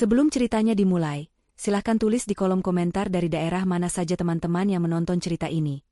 Sebelum ceritanya dimulai, silahkan tulis di kolom komentar dari daerah mana saja teman-teman yang menonton cerita ini.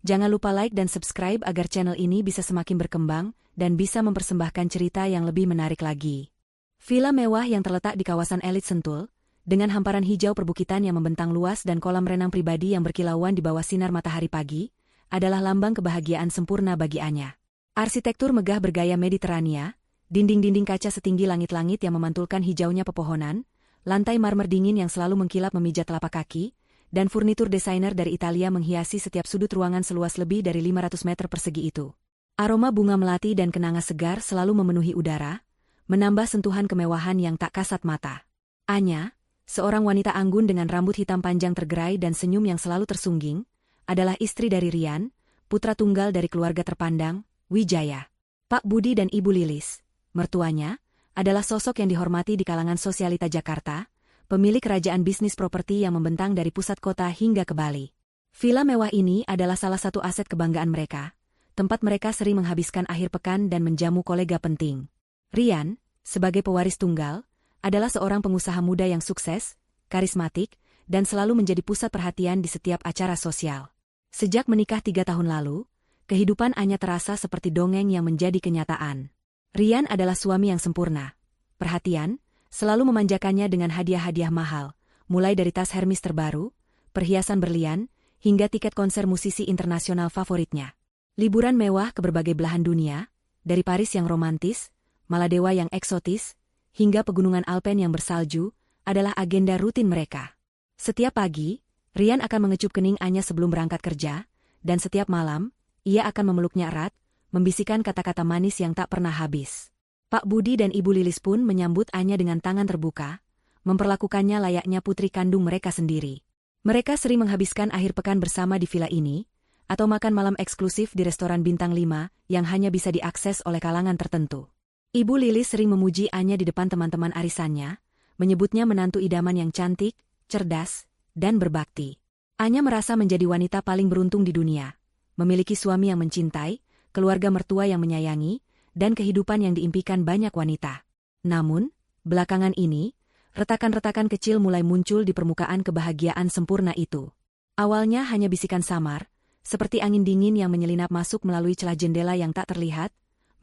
Jangan lupa like dan subscribe agar channel ini bisa semakin berkembang dan bisa mempersembahkan cerita yang lebih menarik lagi. Villa mewah yang terletak di kawasan elit Sentul, dengan hamparan hijau perbukitan yang membentang luas dan kolam renang pribadi yang berkilauan di bawah sinar matahari pagi, adalah lambang kebahagiaan sempurna bagi Anya. Arsitektur megah bergaya Mediterania, dinding-dinding kaca setinggi langit-langit yang memantulkan hijaunya pepohonan, lantai marmer dingin yang selalu mengkilap memijat telapak kaki, dan furnitur desainer dari Italia menghiasi setiap sudut ruangan seluas lebih dari 500 meter persegi itu. Aroma bunga melati dan kenanga segar selalu memenuhi udara, menambah sentuhan kemewahan yang tak kasat mata. Anya, seorang wanita anggun dengan rambut hitam panjang tergerai dan senyum yang selalu tersungging, adalah istri dari Rian, putra tunggal dari keluarga terpandang, Wijaya. Pak Budi dan Ibu Lilis, mertuanya, adalah sosok yang dihormati di kalangan sosialita Jakarta, pemilik kerajaan bisnis properti yang membentang dari pusat kota hingga ke Bali. Villa mewah ini adalah salah satu aset kebanggaan mereka, tempat mereka sering menghabiskan akhir pekan dan menjamu kolega penting. Rian, sebagai pewaris tunggal, adalah seorang pengusaha muda yang sukses, karismatik, dan selalu menjadi pusat perhatian di setiap acara sosial. Sejak menikah 3 tahun lalu, kehidupan Anya terasa seperti dongeng yang menjadi kenyataan. Rian adalah suami yang sempurna. Perhatian, selalu memanjakannya dengan hadiah-hadiah mahal, mulai dari tas Hermes terbaru, perhiasan berlian, hingga tiket konser musisi internasional favoritnya. Liburan mewah ke berbagai belahan dunia, dari Paris yang romantis, Maladewa yang eksotis, hingga pegunungan Alpen yang bersalju, adalah agenda rutin mereka. Setiap pagi, Rian akan mengecup kening Anya sebelum berangkat kerja, dan setiap malam, ia akan memeluknya erat, membisikkan kata-kata manis yang tak pernah habis. Pak Budi dan Ibu Lilis pun menyambut Anya dengan tangan terbuka, memperlakukannya layaknya putri kandung mereka sendiri. Mereka sering menghabiskan akhir pekan bersama di villa ini, atau makan malam eksklusif di restoran bintang 5 yang hanya bisa diakses oleh kalangan tertentu. Ibu Lilis sering memuji Anya di depan teman-teman arisannya, menyebutnya menantu idaman yang cantik, cerdas, dan berbakti. Anya merasa menjadi wanita paling beruntung di dunia, memiliki suami yang mencintai, keluarga mertua yang menyayangi, dan kehidupan yang diimpikan banyak wanita. Namun, belakangan ini, retakan-retakan kecil mulai muncul di permukaan kebahagiaan sempurna itu. Awalnya hanya bisikan samar, seperti angin dingin yang menyelinap masuk melalui celah jendela yang tak terlihat,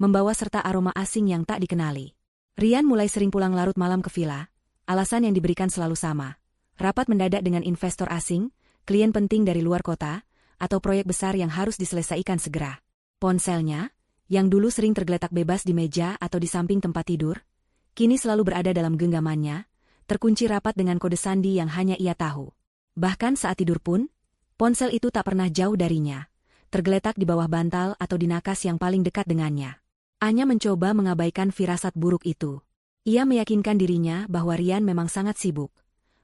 membawa serta aroma asing yang tak dikenali. Rian mulai sering pulang larut malam ke villa, alasan yang diberikan selalu sama. Rapat mendadak dengan investor asing, klien penting dari luar kota, atau proyek besar yang harus diselesaikan segera. Ponselnya, yang dulu sering tergeletak bebas di meja atau di samping tempat tidur, kini selalu berada dalam genggamannya, terkunci rapat dengan kode sandi yang hanya ia tahu. Bahkan saat tidur pun, ponsel itu tak pernah jauh darinya, tergeletak di bawah bantal atau di nakas yang paling dekat dengannya. Anya mencoba mengabaikan firasat buruk itu. Ia meyakinkan dirinya bahwa Rian memang sangat sibuk,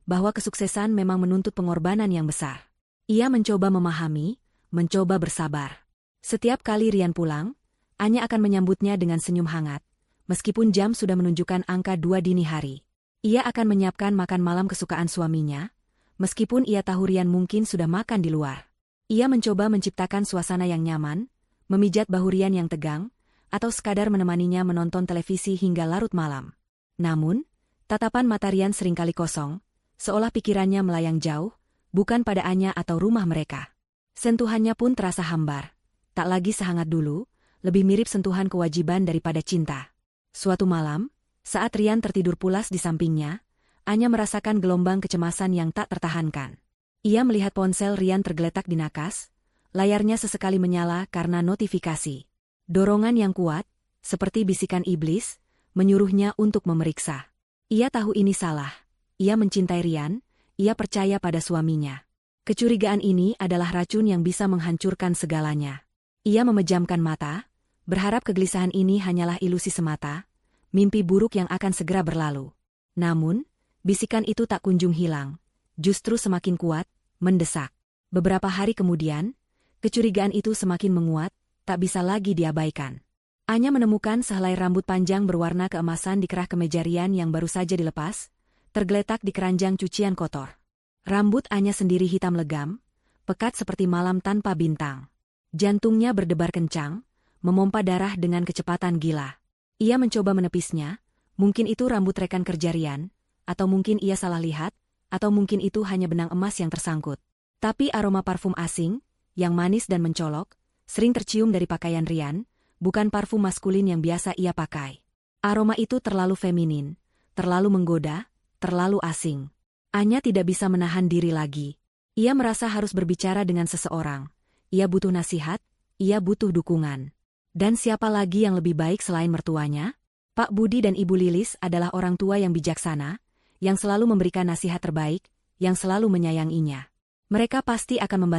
bahwa kesuksesan memang menuntut pengorbanan yang besar. Ia mencoba memahami, mencoba bersabar. Setiap kali Rian pulang, Anya akan menyambutnya dengan senyum hangat, meskipun jam sudah menunjukkan angka 2 dini hari. Ia akan menyiapkan makan malam kesukaan suaminya, meskipun ia tahu Rian mungkin sudah makan di luar. Ia mencoba menciptakan suasana yang nyaman, memijat bahu Rian yang tegang, atau sekadar menemaninya menonton televisi hingga larut malam. Namun, tatapan mata Rian seringkali kosong, seolah pikirannya melayang jauh, bukan pada Anya atau rumah mereka. Sentuhannya pun terasa hambar, tak lagi sehangat dulu, lebih mirip sentuhan kewajiban daripada cinta. Suatu malam, saat Rian tertidur pulas di sampingnya, Anya merasakan gelombang kecemasan yang tak tertahankan. Ia melihat ponsel Rian tergeletak di nakas, layarnya sesekali menyala karena notifikasi. Dorongan yang kuat, seperti bisikan iblis, menyuruhnya untuk memeriksa. Ia tahu ini salah. Ia mencintai Rian, ia percaya pada suaminya. Kecurigaan ini adalah racun yang bisa menghancurkan segalanya. Ia memejamkan mata, berharap kegelisahan ini hanyalah ilusi semata, mimpi buruk yang akan segera berlalu. Namun, bisikan itu tak kunjung hilang, justru semakin kuat, mendesak. Beberapa hari kemudian, kecurigaan itu semakin menguat, tak bisa lagi diabaikan. Anya menemukan sehelai rambut panjang berwarna keemasan di kerah kemeja Rian yang baru saja dilepas, tergeletak di keranjang cucian kotor. Rambut Anya sendiri hitam legam, pekat seperti malam tanpa bintang. Jantungnya berdebar kencang, memompa darah dengan kecepatan gila. Ia mencoba menepisnya, mungkin itu rambut rekan kerja Rian, atau mungkin ia salah lihat, atau mungkin itu hanya benang emas yang tersangkut. Tapi aroma parfum asing, yang manis dan mencolok, sering tercium dari pakaian Ryan, bukan parfum maskulin yang biasa ia pakai. Aroma itu terlalu feminin, terlalu menggoda, terlalu asing. Anya tidak bisa menahan diri lagi. Ia merasa harus berbicara dengan seseorang. Ia butuh nasihat, ia butuh dukungan. Dan siapa lagi yang lebih baik selain mertuanya? Pak Budi dan Ibu Lilis adalah orang tua yang bijaksana, yang selalu memberikan nasihat terbaik, yang selalu menyayanginya. Mereka pasti akan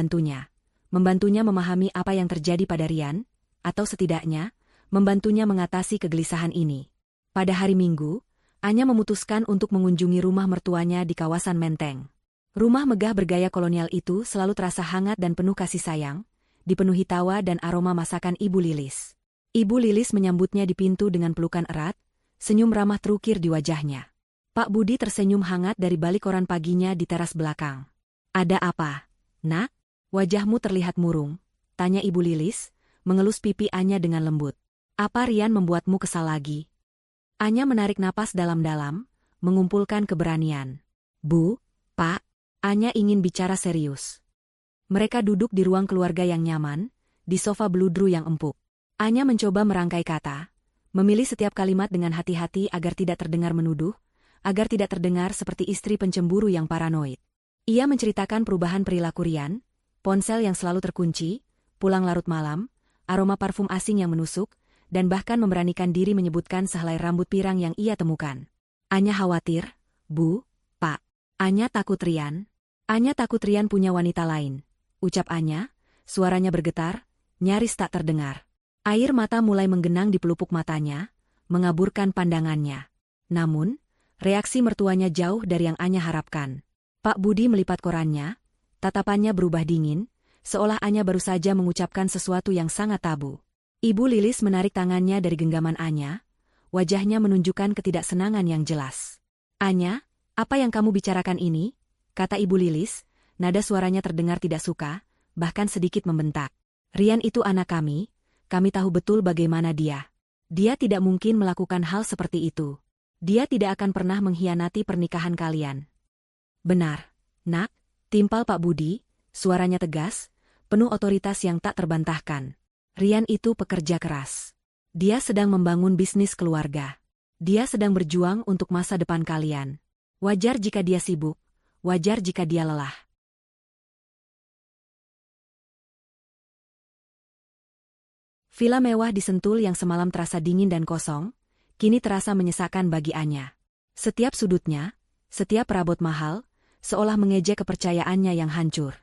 membantunya memahami apa yang terjadi pada Ryan, atau setidaknya, membantunya mengatasi kegelisahan ini. Pada hari Minggu, Anya memutuskan untuk mengunjungi rumah mertuanya di kawasan Menteng. Rumah megah bergaya kolonial itu selalu terasa hangat dan penuh kasih sayang, dipenuhi tawa dan aroma masakan Ibu Lilis. Ibu Lilis menyambutnya di pintu dengan pelukan erat, senyum ramah terukir di wajahnya. Pak Budi tersenyum hangat dari balik koran paginya di teras belakang. "Ada apa, Nak? Wajahmu terlihat murung," tanya Ibu Lilis, mengelus pipi Anya dengan lembut. "Apa Ryan membuatmu kesal lagi?" Anya menarik napas dalam-dalam, mengumpulkan keberanian. "Bu, Pak," Anya ingin bicara serius. Mereka duduk di ruang keluarga yang nyaman, di sofa beludru yang empuk. Anya mencoba merangkai kata, memilih setiap kalimat dengan hati-hati agar tidak terdengar menuduh, agar tidak terdengar seperti istri pencemburu yang paranoid. Ia menceritakan perubahan perilaku Ryan, ponsel yang selalu terkunci, pulang larut malam, aroma parfum asing yang menusuk, dan bahkan memberanikan diri menyebutkan sehelai rambut pirang yang ia temukan. "Anya khawatir, Bu, Pak. Anya takut Ryan. Anya takut Ryan punya wanita lain," ucap Anya, suaranya bergetar, nyaris tak terdengar. Air mata mulai menggenang di pelupuk matanya, mengaburkan pandangannya. Namun, reaksi mertuanya jauh dari yang Anya harapkan. Pak Budi melipat korannya, tatapannya berubah dingin, seolah Anya baru saja mengucapkan sesuatu yang sangat tabu. Ibu Lilis menarik tangannya dari genggaman Anya, wajahnya menunjukkan ketidaksenangan yang jelas. "Anya, apa yang kamu bicarakan ini?" kata Ibu Lilis, nada suaranya terdengar tidak suka, bahkan sedikit membentak. "Ryan itu anak kami tahu betul bagaimana dia. Dia tidak mungkin melakukan hal seperti itu. Dia tidak akan pernah mengkhianati pernikahan kalian." "Benar, Nak," timpal Pak Budi, suaranya tegas, penuh otoritas yang tak terbantahkan. "Ryan itu pekerja keras. Dia sedang membangun bisnis keluarga. Dia sedang berjuang untuk masa depan kalian. Wajar jika dia sibuk, wajar jika dia lelah." Villa mewah di Sentul yang semalam terasa dingin dan kosong, kini terasa menyesakan bagi Anya. Setiap sudutnya, setiap perabot mahal, seolah mengejek kepercayaannya yang hancur.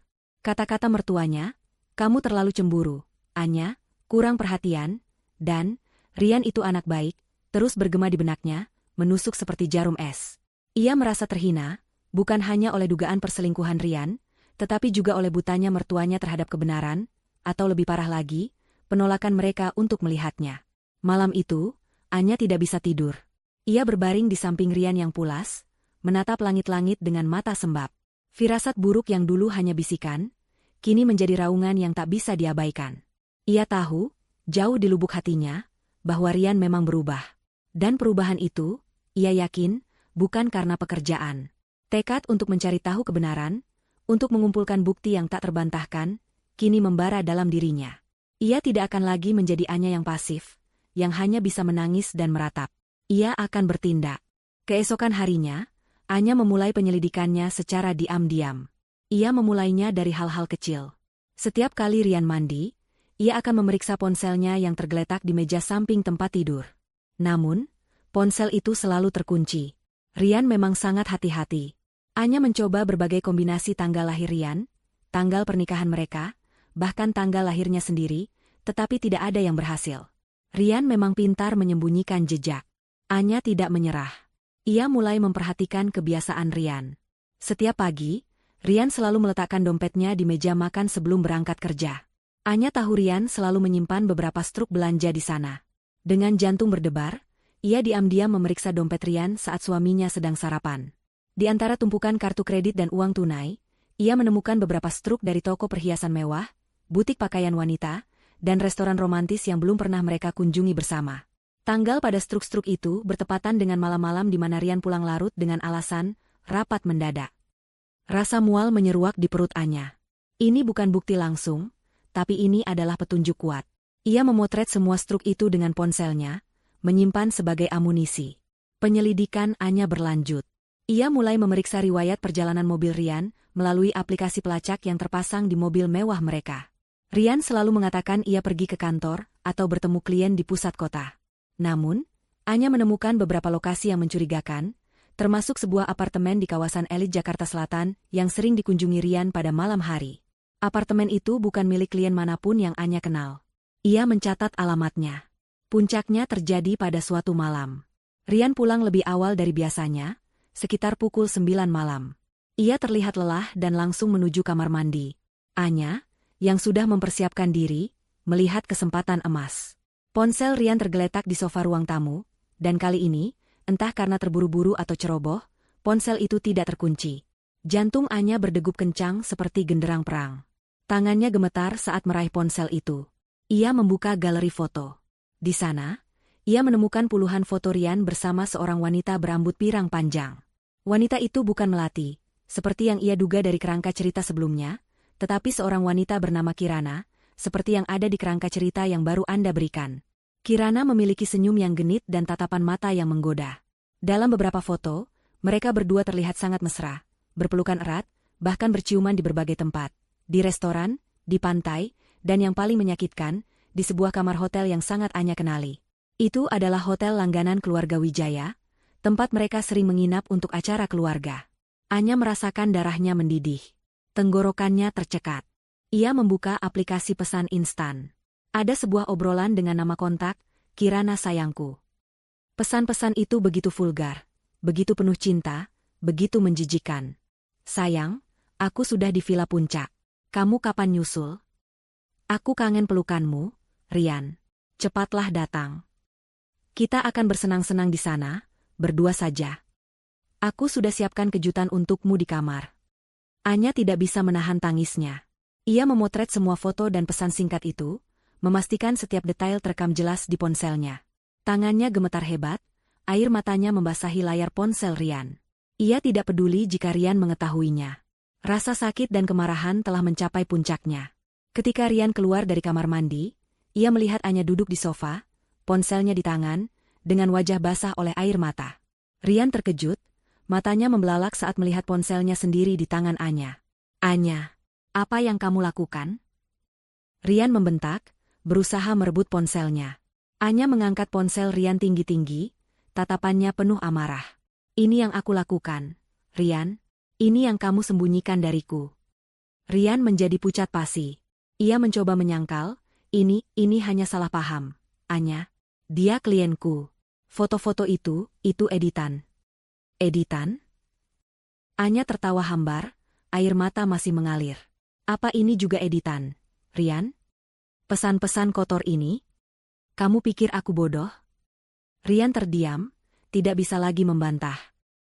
Kata-kata mertuanya, "Kamu terlalu cemburu, Anya, kurang perhatian," dan "Ryan itu anak baik," terus bergema di benaknya, menusuk seperti jarum es. Ia merasa terhina, bukan hanya oleh dugaan perselingkuhan Ryan, tetapi juga oleh butanya mertuanya terhadap kebenaran, atau lebih parah lagi, penolakan mereka untuk melihatnya. Malam itu, Anya tidak bisa tidur. Ia berbaring di samping Ryan yang pulas, menatap langit-langit dengan mata sembab. Firasat buruk yang dulu hanya bisikan, kini menjadi raungan yang tak bisa diabaikan. Ia tahu, jauh di lubuk hatinya, bahwa Ryan memang berubah. Dan perubahan itu, ia yakin, bukan karena pekerjaan. Tekad untuk mencari tahu kebenaran, untuk mengumpulkan bukti yang tak terbantahkan, kini membara dalam dirinya. Ia tidak akan lagi menjadi Anya yang pasif, yang hanya bisa menangis dan meratap. Ia akan bertindak. Keesokan harinya, Anya memulai penyelidikannya secara diam-diam. Ia memulainya dari hal-hal kecil. Setiap kali Ryan mandi, ia akan memeriksa ponselnya yang tergeletak di meja samping tempat tidur. Namun, ponsel itu selalu terkunci. Ryan memang sangat hati-hati. Anya mencoba berbagai kombinasi tanggal lahir Ryan, tanggal pernikahan mereka, bahkan tanggal lahirnya sendiri, tetapi tidak ada yang berhasil. Ryan memang pintar menyembunyikan jejak. Anya tidak menyerah. Ia mulai memperhatikan kebiasaan Ryan. Setiap pagi, Ryan selalu meletakkan dompetnya di meja makan sebelum berangkat kerja. Anya tahu Ryan selalu menyimpan beberapa struk belanja di sana. Dengan jantung berdebar, ia diam-diam memeriksa dompet Ryan saat suaminya sedang sarapan. Di antara tumpukan kartu kredit dan uang tunai, ia menemukan beberapa struk dari toko perhiasan mewah, butik pakaian wanita, dan restoran romantis yang belum pernah mereka kunjungi bersama. Tanggal pada struk-struk itu bertepatan dengan malam-malam di mana Rian pulang larut dengan alasan rapat mendadak. Rasa mual menyeruak di perut Anya. Ini bukan bukti langsung, tapi ini adalah petunjuk kuat. Ia memotret semua struk itu dengan ponselnya, menyimpan sebagai amunisi. Penyelidikan Anya berlanjut. Ia mulai memeriksa riwayat perjalanan mobil Rian melalui aplikasi pelacak yang terpasang di mobil mewah mereka. Rian selalu mengatakan ia pergi ke kantor atau bertemu klien di pusat kota. Namun, Anya menemukan beberapa lokasi yang mencurigakan, termasuk sebuah apartemen di kawasan elit Jakarta Selatan yang sering dikunjungi Rian pada malam hari. Apartemen itu bukan milik klien manapun yang Anya kenal. Ia mencatat alamatnya. Puncaknya terjadi pada suatu malam. Rian pulang lebih awal dari biasanya, sekitar pukul 9 malam. Ia terlihat lelah dan langsung menuju kamar mandi. Anya, yang sudah mempersiapkan diri, melihat kesempatan emas. Ponsel Rian tergeletak di sofa ruang tamu, dan kali ini, entah karena terburu-buru atau ceroboh, ponsel itu tidak terkunci. Jantung Anya berdegup kencang seperti genderang perang. Tangannya gemetar saat meraih ponsel itu. Ia membuka galeri foto. Di sana, ia menemukan puluhan foto Rian bersama seorang wanita berambut pirang panjang. Wanita itu bukan melati, seperti yang ia duga dari kerangka cerita sebelumnya, tetapi seorang wanita bernama Kirana, seperti yang ada di kerangka cerita yang baru Anda berikan. Kirana memiliki senyum yang genit dan tatapan mata yang menggoda. Dalam beberapa foto, mereka berdua terlihat sangat mesra, berpelukan erat, bahkan berciuman di berbagai tempat. Di restoran, di pantai, dan yang paling menyakitkan, di sebuah kamar hotel yang sangat Anya kenali. Itu adalah hotel langganan keluarga Wijaya, tempat mereka sering menginap untuk acara keluarga. Anya merasakan darahnya mendidih. Tenggorokannya tercekat. Ia membuka aplikasi pesan instan. Ada sebuah obrolan dengan nama kontak, Kirana sayangku. Pesan-pesan itu begitu vulgar, begitu penuh cinta, begitu menjijikan. Sayang, aku sudah di Villa Puncak. Kamu kapan nyusul? Aku kangen pelukanmu, Rian. Cepatlah datang. Kita akan bersenang-senang di sana, berdua saja. Aku sudah siapkan kejutan untukmu di kamar. Anya tidak bisa menahan tangisnya. Ia memotret semua foto dan pesan singkat itu, memastikan setiap detail terekam jelas di ponselnya. Tangannya gemetar hebat, air matanya membasahi layar ponsel Rian. Ia tidak peduli jika Rian mengetahuinya. Rasa sakit dan kemarahan telah mencapai puncaknya. Ketika Rian keluar dari kamar mandi, ia melihat Anya duduk di sofa, ponselnya di tangan, dengan wajah basah oleh air mata. Rian terkejut, matanya membelalak saat melihat ponselnya sendiri di tangan Anya. Anya, apa yang kamu lakukan? Rian membentak, berusaha merebut ponselnya. Anya mengangkat ponsel Rian tinggi-tinggi, tatapannya penuh amarah. Ini yang aku lakukan, Rian. Ini yang kamu sembunyikan dariku. Rian menjadi pucat pasi. Ia mencoba menyangkal, ini hanya salah paham. Anya, dia klienku. Foto-foto itu editan. Editan? Anya tertawa hambar, air mata masih mengalir. Apa ini juga editan, Rian? Pesan-pesan kotor ini? Kamu pikir aku bodoh? Rian terdiam, tidak bisa lagi membantah.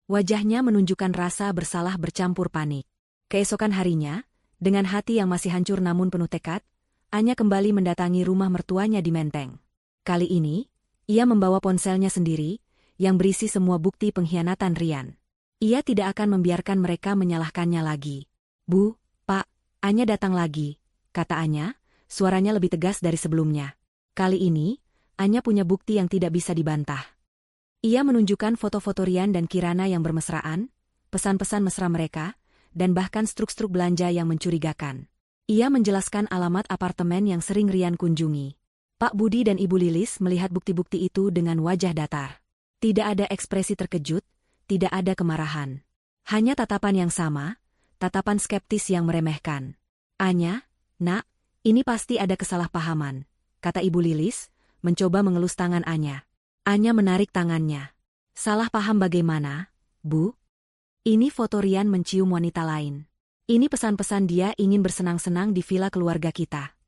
Wajahnya menunjukkan rasa bersalah bercampur panik. Keesokan harinya, dengan hati yang masih hancur namun penuh tekad, Anya kembali mendatangi rumah mertuanya di Menteng. Kali ini, ia membawa ponselnya sendiri, yang berisi semua bukti pengkhianatan Rian. Ia tidak akan membiarkan mereka menyalahkannya lagi. Bu, Pak, Anya datang lagi, kata Anya, suaranya lebih tegas dari sebelumnya. Kali ini, Anya punya bukti yang tidak bisa dibantah. Ia menunjukkan foto-foto Rian dan Kirana yang bermesraan, pesan-pesan mesra mereka, dan bahkan struk-struk belanja yang mencurigakan. Ia menjelaskan alamat apartemen yang sering Rian kunjungi. Pak Budi dan Ibu Lilis melihat bukti-bukti itu dengan wajah datar. Tidak ada ekspresi terkejut, tidak ada kemarahan. Hanya tatapan yang sama, tatapan skeptis yang meremehkan. Anya, nak, ini pasti ada kesalahpahaman, kata Ibu Lilis, mencoba mengelus tangan Anya. Anya menarik tangannya. Salah paham bagaimana, Bu? Ini foto Rian mencium wanita lain. Ini pesan-pesan dia ingin bersenang-senang di villa keluarga kita.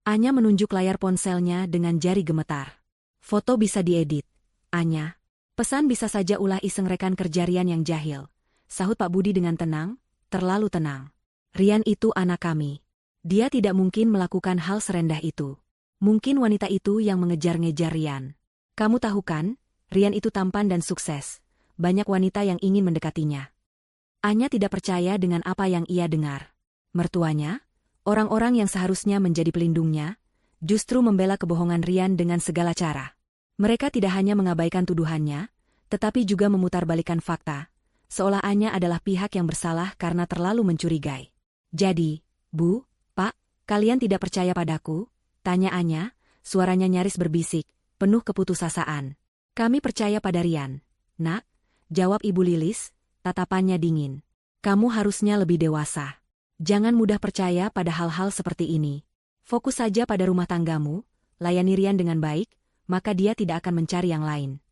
Anya menunjuk layar ponselnya dengan jari gemetar. Foto bisa diedit. Anya, pesan bisa saja ulah iseng rekan kerja Rian yang jahil, sahut Pak Budi dengan tenang, terlalu tenang. Rian itu anak kami. Dia tidak mungkin melakukan hal serendah itu. Mungkin wanita itu yang mengejar-ngejar Rian. Kamu tahu kan, Rian itu tampan dan sukses. Banyak wanita yang ingin mendekatinya. Anya tidak percaya dengan apa yang ia dengar. Mertuanya, orang-orang yang seharusnya menjadi pelindungnya, justru membela kebohongan Rian dengan segala cara. Mereka tidak hanya mengabaikan tuduhannya, tetapi juga memutarbalikkan fakta, seolah Anya adalah pihak yang bersalah karena terlalu mencurigai. Jadi, Bu, Pak, kalian tidak percaya padaku? Tanya Anya, suaranya nyaris berbisik, penuh keputusasaan. Kami percaya pada Rian. Nak, jawab Ibu Lilis, tatapannya dingin. Kamu harusnya lebih dewasa. Jangan mudah percaya pada hal-hal seperti ini. Fokus saja pada rumah tanggamu, layani Rian dengan baik, maka dia tidak akan mencari yang lain.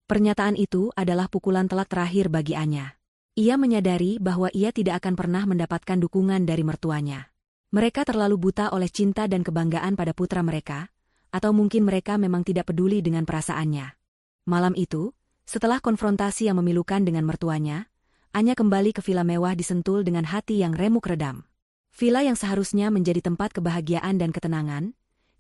Pernyataan itu adalah pukulan telak terakhir bagi Anya. Ia menyadari bahwa ia tidak akan pernah mendapatkan dukungan dari mertuanya. Mereka terlalu buta oleh cinta dan kebanggaan pada putra mereka, atau mungkin mereka memang tidak peduli dengan perasaannya. Malam itu, setelah konfrontasi yang memilukan dengan mertuanya, Anya kembali ke villa mewah di Sentul dengan hati yang remuk redam. Villa yang seharusnya menjadi tempat kebahagiaan dan ketenangan,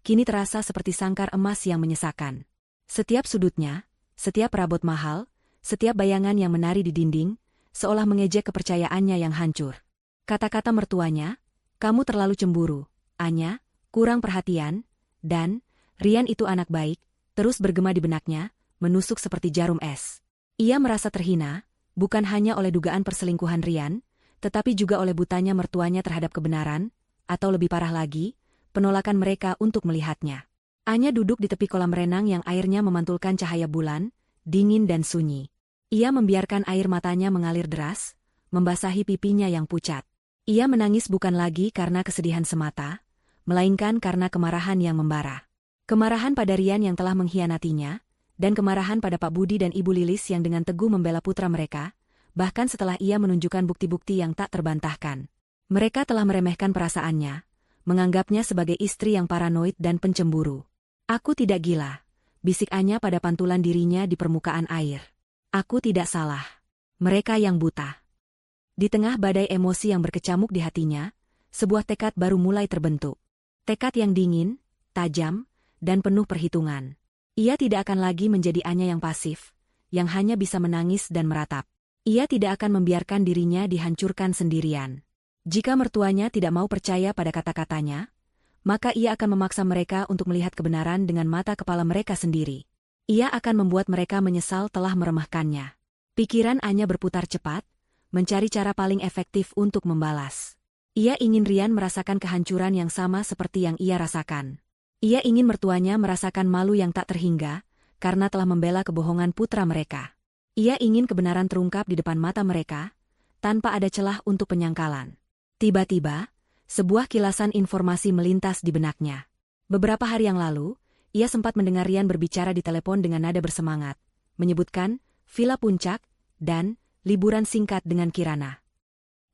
kini terasa seperti sangkar emas yang menyesakan. Setiap sudutnya, setiap perabot mahal, setiap bayangan yang menari di dinding, seolah mengejek kepercayaannya yang hancur. Kata-kata mertuanya, "Kamu terlalu cemburu, Anya, kurang perhatian," dan "Rian itu anak baik," terus bergema di benaknya, menusuk seperti jarum es. Ia merasa terhina, bukan hanya oleh dugaan perselingkuhan Rian, tetapi juga oleh butanya mertuanya terhadap kebenaran, atau lebih parah lagi, penolakan mereka untuk melihatnya. Anya duduk di tepi kolam renang yang airnya memantulkan cahaya bulan, dingin dan sunyi. Ia membiarkan air matanya mengalir deras, membasahi pipinya yang pucat. Ia menangis bukan lagi karena kesedihan semata, melainkan karena kemarahan yang membara. Kemarahan pada Rian yang telah mengkhianatinya, dan kemarahan pada Pak Budi dan Ibu Lilis yang dengan teguh membela putra mereka, bahkan setelah ia menunjukkan bukti-bukti yang tak terbantahkan. Mereka telah meremehkan perasaannya, menganggapnya sebagai istri yang paranoid dan pencemburu. "Aku tidak gila," bisik Anya pada pantulan dirinya di permukaan air. "Aku tidak salah. Mereka yang buta." Di tengah badai emosi yang berkecamuk di hatinya, sebuah tekad baru mulai terbentuk. Tekad yang dingin, tajam, dan penuh perhitungan. Ia tidak akan lagi menjadi Anya yang pasif, yang hanya bisa menangis dan meratap. Ia tidak akan membiarkan dirinya dihancurkan sendirian. Jika mertuanya tidak mau percaya pada kata-katanya, maka ia akan memaksa mereka untuk melihat kebenaran dengan mata kepala mereka sendiri. Ia akan membuat mereka menyesal telah meremehkannya. Pikiran Anya berputar cepat, mencari cara paling efektif untuk membalas. Ia ingin Rian merasakan kehancuran yang sama seperti yang ia rasakan. Ia ingin mertuanya merasakan malu yang tak terhingga, karena telah membela kebohongan putra mereka. Ia ingin kebenaran terungkap di depan mata mereka, tanpa ada celah untuk penyangkalan. Tiba-tiba, sebuah kilasan informasi melintas di benaknya. Beberapa hari yang lalu, ia sempat mendengar Rian berbicara di telepon dengan nada bersemangat, menyebutkan Villa Puncak dan liburan singkat dengan Kirana.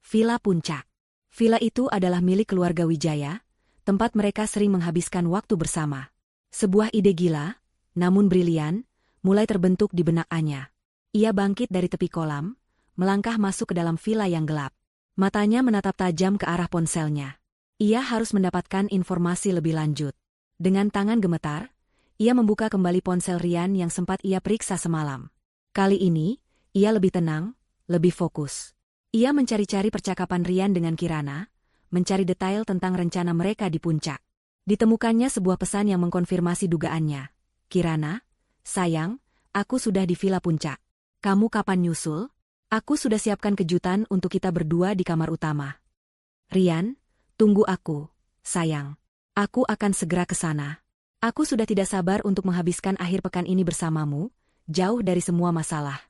Villa Puncak. Villa itu adalah milik keluarga Wijaya, tempat mereka sering menghabiskan waktu bersama. Sebuah ide gila, namun brilian, mulai terbentuk di benak Anya. Ia bangkit dari tepi kolam, melangkah masuk ke dalam villa yang gelap. Matanya menatap tajam ke arah ponselnya. Ia harus mendapatkan informasi lebih lanjut. Dengan tangan gemetar, ia membuka kembali ponsel Rian yang sempat ia periksa semalam. Kali ini, ia lebih tenang, lebih fokus. Ia mencari-cari percakapan Rian dengan Kirana, mencari detail tentang rencana mereka di puncak. Ditemukannya sebuah pesan yang mengkonfirmasi dugaannya. "Kirana, sayang, aku sudah di Villa Puncak. Kamu kapan nyusul? Aku sudah siapkan kejutan untuk kita berdua di kamar utama." "Rian, tunggu aku, sayang. Aku akan segera ke sana. Aku sudah tidak sabar untuk menghabiskan akhir pekan ini bersamamu, jauh dari semua masalah."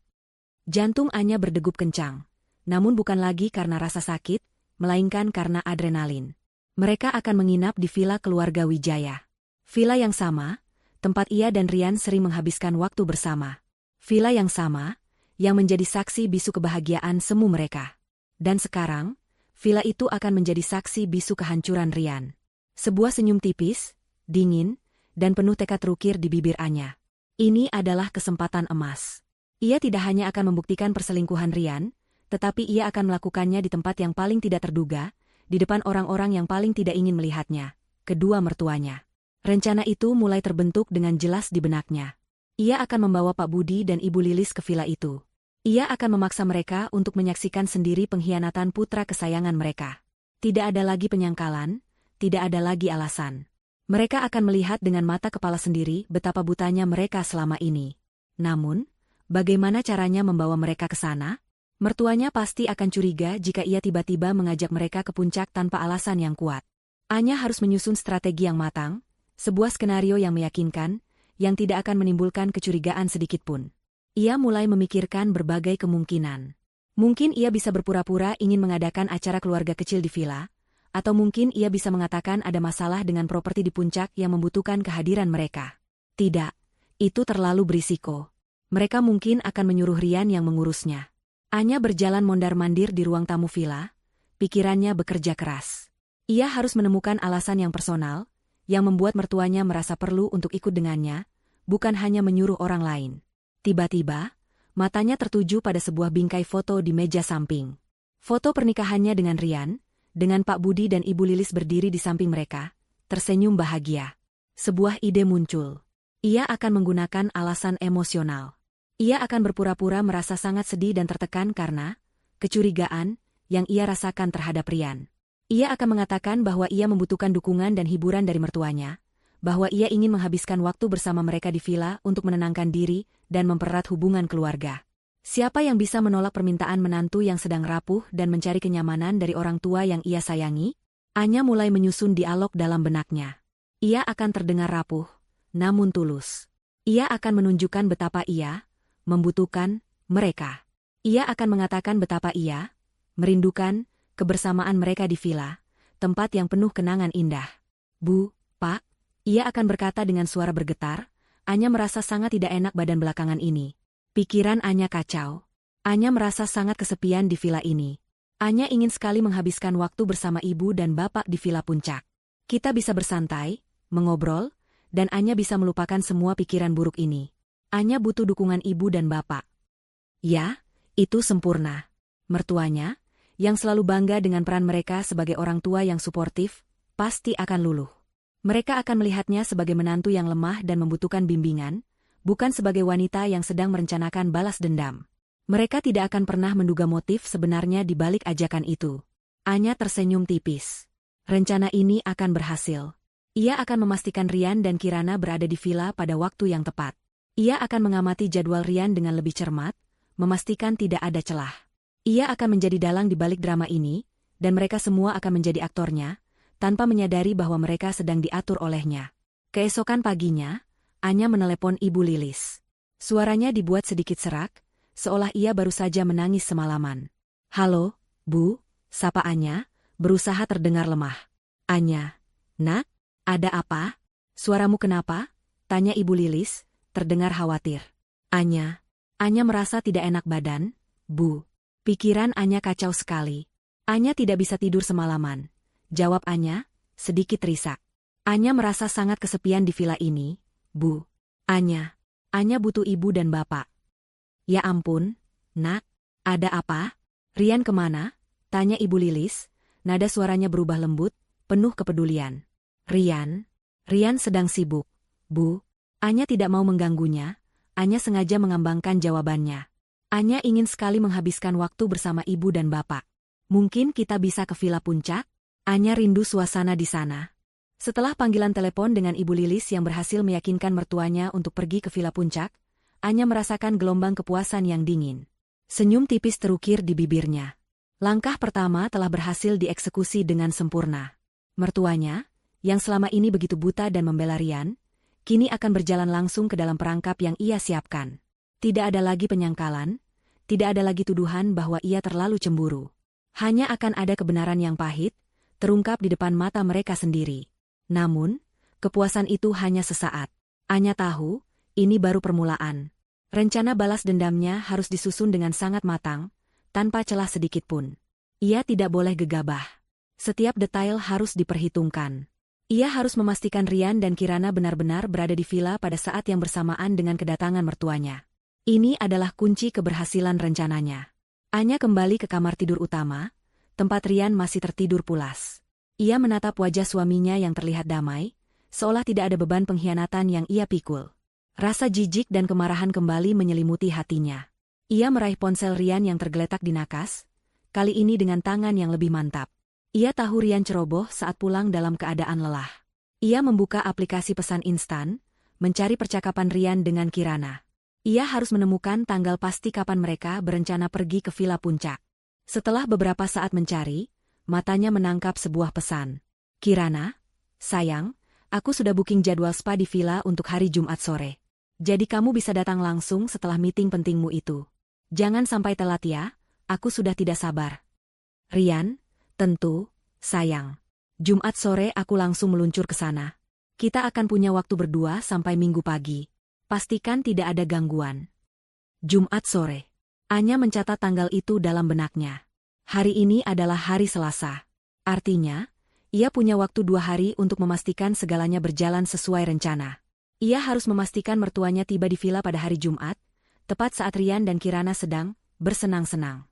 Jantung Anya berdegup kencang, namun bukan lagi karena rasa sakit, melainkan karena adrenalin. Mereka akan menginap di villa keluarga Wijaya. Villa yang sama, tempat ia dan Rian sering menghabiskan waktu bersama. Villa yang sama, yang menjadi saksi bisu kebahagiaan semu mereka. Dan sekarang, villa itu akan menjadi saksi bisu kehancuran Rian. Sebuah senyum tipis, dingin, dan penuh tekad terukir di bibir Anya. Ini adalah kesempatan emas. Ia tidak hanya akan membuktikan perselingkuhan Rian, tetapi ia akan melakukannya di tempat yang paling tidak terduga, di depan orang-orang yang paling tidak ingin melihatnya, kedua mertuanya. Rencana itu mulai terbentuk dengan jelas di benaknya. Ia akan membawa Pak Budi dan Ibu Lilis ke villa itu. Ia akan memaksa mereka untuk menyaksikan sendiri pengkhianatan putra kesayangan mereka. Tidak ada lagi penyangkalan, tidak ada lagi alasan. Mereka akan melihat dengan mata kepala sendiri betapa butanya mereka selama ini. Namun, bagaimana caranya membawa mereka ke sana? Mertuanya pasti akan curiga jika ia tiba-tiba mengajak mereka ke puncak tanpa alasan yang kuat. Anya harus menyusun strategi yang matang, sebuah skenario yang meyakinkan, yang tidak akan menimbulkan kecurigaan sedikitpun. Ia mulai memikirkan berbagai kemungkinan. Mungkin ia bisa berpura-pura ingin mengadakan acara keluarga kecil di villa, atau mungkin ia bisa mengatakan ada masalah dengan properti di puncak yang membutuhkan kehadiran mereka. Tidak, itu terlalu berisiko. Mereka mungkin akan menyuruh Rian yang mengurusnya. Anya berjalan mondar-mandir di ruang tamu villa, pikirannya bekerja keras. Ia harus menemukan alasan yang personal, yang membuat mertuanya merasa perlu untuk ikut dengannya, bukan hanya menyuruh orang lain. Tiba-tiba, matanya tertuju pada sebuah bingkai foto di meja samping. Foto pernikahannya dengan Rian, dengan Pak Budi dan Ibu Lilis berdiri di samping mereka, tersenyum bahagia. Sebuah ide muncul. Ia akan menggunakan alasan emosional. Ia akan berpura-pura merasa sangat sedih dan tertekan karena kecurigaan yang ia rasakan terhadap Rian. Ia akan mengatakan bahwa ia membutuhkan dukungan dan hiburan dari mertuanya, bahwa ia ingin menghabiskan waktu bersama mereka di villa untuk menenangkan diri dan mempererat hubungan keluarga. Siapa yang bisa menolak permintaan menantu yang sedang rapuh dan mencari kenyamanan dari orang tua yang ia sayangi? Anya mulai menyusun dialog dalam benaknya. Ia akan terdengar rapuh, namun tulus. Ia akan menunjukkan betapa ia membutuhkan mereka. Ia akan mengatakan betapa ia merindukan kebersamaan mereka di villa, tempat yang penuh kenangan indah. Bu, Pak, ia akan berkata dengan suara bergetar. Anya merasa sangat tidak enak badan belakangan ini. Pikiran Anya kacau. Anya merasa sangat kesepian di villa ini. Anya ingin sekali menghabiskan waktu bersama ibu dan bapak di villa puncak. Kita bisa bersantai, mengobrol, dan Anya bisa melupakan semua pikiran buruk ini. Anya butuh dukungan ibu dan bapak. Ya, itu sempurna. Mertuanya, yang selalu bangga dengan peran mereka sebagai orang tua yang suportif, pasti akan luluh. Mereka akan melihatnya sebagai menantu yang lemah dan membutuhkan bimbingan, bukan sebagai wanita yang sedang merencanakan balas dendam. Mereka tidak akan pernah menduga motif sebenarnya di balik ajakan itu. Anya tersenyum tipis. Rencana ini akan berhasil. Ia akan memastikan Rian dan Kirana berada di villa pada waktu yang tepat. Ia akan mengamati jadwal Rian dengan lebih cermat, memastikan tidak ada celah. Ia akan menjadi dalang di balik drama ini, dan mereka semua akan menjadi aktornya, tanpa menyadari bahwa mereka sedang diatur olehnya. Keesokan paginya, Anya menelepon Ibu Lilis. Suaranya dibuat sedikit serak, seolah ia baru saja menangis semalaman. "Halo, Bu," sapa Anya, berusaha terdengar lemah. "Anya, Nak, ada apa? Suaramu kenapa?" tanya Ibu Lilis, terdengar khawatir. Anya merasa tidak enak badan, Bu. Pikiran Anya kacau sekali. Anya tidak bisa tidur semalaman. Jawab Anya, sedikit risak. Anya merasa sangat kesepian di villa ini, Bu. Anya butuh ibu dan bapak. Ya ampun, Nak, ada apa? Rian kemana? Tanya Ibu Lilis, nada suaranya berubah lembut, penuh kepedulian. Rian sedang sibuk, Bu. Anya tidak mau mengganggunya, Anya sengaja mengambangkan jawabannya. Anya ingin sekali menghabiskan waktu bersama ibu dan bapak. Mungkin kita bisa ke villa puncak? Anya rindu suasana di sana. Setelah panggilan telepon dengan Ibu Lilis yang berhasil meyakinkan mertuanya untuk pergi ke villa puncak, Anya merasakan gelombang kepuasan yang dingin. Senyum tipis terukir di bibirnya. Langkah pertama telah berhasil dieksekusi dengan sempurna. Mertuanya, yang selama ini begitu buta dan membela Rian, kini akan berjalan langsung ke dalam perangkap yang ia siapkan. Tidak ada lagi penyangkalan, tidak ada lagi tuduhan bahwa ia terlalu cemburu. Hanya akan ada kebenaran yang pahit, terungkap di depan mata mereka sendiri. Namun, kepuasan itu hanya sesaat. Anya tahu, ini baru permulaan. Rencana balas dendamnya harus disusun dengan sangat matang, tanpa celah sedikit pun. Ia tidak boleh gegabah. Setiap detail harus diperhitungkan. Ia harus memastikan Rian dan Kirana benar-benar berada di villa pada saat yang bersamaan dengan kedatangan mertuanya. Ini adalah kunci keberhasilan rencananya. Anya kembali ke kamar tidur utama, tempat Rian masih tertidur pulas. Ia menatap wajah suaminya yang terlihat damai, seolah tidak ada beban pengkhianatan yang ia pikul. Rasa jijik dan kemarahan kembali menyelimuti hatinya. Ia meraih ponsel Rian yang tergeletak di nakas, kali ini dengan tangan yang lebih mantap. Ia tahu Rian ceroboh saat pulang dalam keadaan lelah. Ia membuka aplikasi pesan instan, mencari percakapan Rian dengan Kirana. Ia harus menemukan tanggal pasti kapan mereka berencana pergi ke Villa Puncak. Setelah beberapa saat mencari, matanya menangkap sebuah pesan. Kirana, sayang, aku sudah booking jadwal spa di villa untuk hari Jumat sore. Jadi kamu bisa datang langsung setelah meeting pentingmu itu. Jangan sampai telat ya, aku sudah tidak sabar. Rian, tentu, sayang. Jumat sore aku langsung meluncur ke sana. Kita akan punya waktu berdua sampai Minggu pagi. Pastikan tidak ada gangguan. Jumat sore. Anya mencatat tanggal itu dalam benaknya. Hari ini adalah hari Selasa. Artinya, ia punya waktu 2 hari untuk memastikan segalanya berjalan sesuai rencana. Ia harus memastikan mertuanya tiba di villa pada hari Jumat, tepat saat Rian dan Kirana sedang bersenang-senang.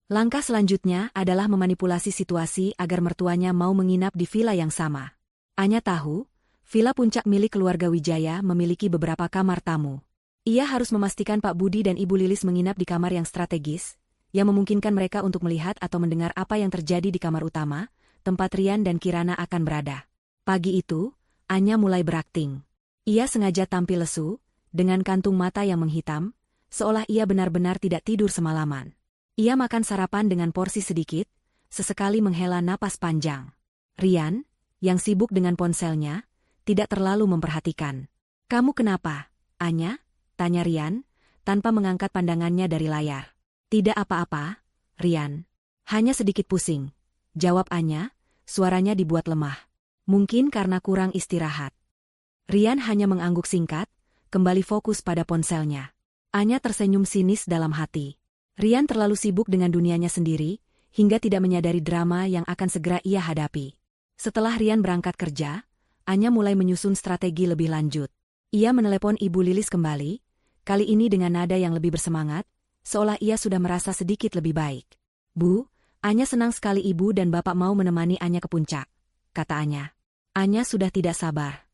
Langkah selanjutnya adalah memanipulasi situasi agar mertuanya mau menginap di villa yang sama. Anya tahu, Villa Puncak milik keluarga Wijaya memiliki beberapa kamar tamu. Ia harus memastikan Pak Budi dan Ibu Lilis menginap di kamar yang strategis, yang memungkinkan mereka untuk melihat atau mendengar apa yang terjadi di kamar utama, tempat Rian dan Kirana akan berada. Pagi itu, Anya mulai berakting. Ia sengaja tampil lesu, dengan kantung mata yang menghitam, seolah ia benar-benar tidak tidur semalaman. Ia makan sarapan dengan porsi sedikit, sesekali menghela napas panjang. Rian, yang sibuk dengan ponselnya, tidak terlalu memperhatikan. "Kamu kenapa, Anya?" tanya Rian, tanpa mengangkat pandangannya dari layar. "Tidak apa-apa, Rian. Hanya sedikit pusing," jawab Anya, suaranya dibuat lemah. "Mungkin karena kurang istirahat." Rian hanya mengangguk singkat, kembali fokus pada ponselnya. Anya tersenyum sinis dalam hati. Rian terlalu sibuk dengan dunianya sendiri, hingga tidak menyadari drama yang akan segera ia hadapi. Setelah Rian berangkat kerja, Anya mulai menyusun strategi lebih lanjut. Ia menelepon Ibu Lilis kembali, kali ini dengan nada yang lebih bersemangat, seolah ia sudah merasa sedikit lebih baik. "Bu, Anya senang sekali Ibu dan Bapak mau menemani Anya ke puncak," kata Anya. Anya sudah tidak sabar.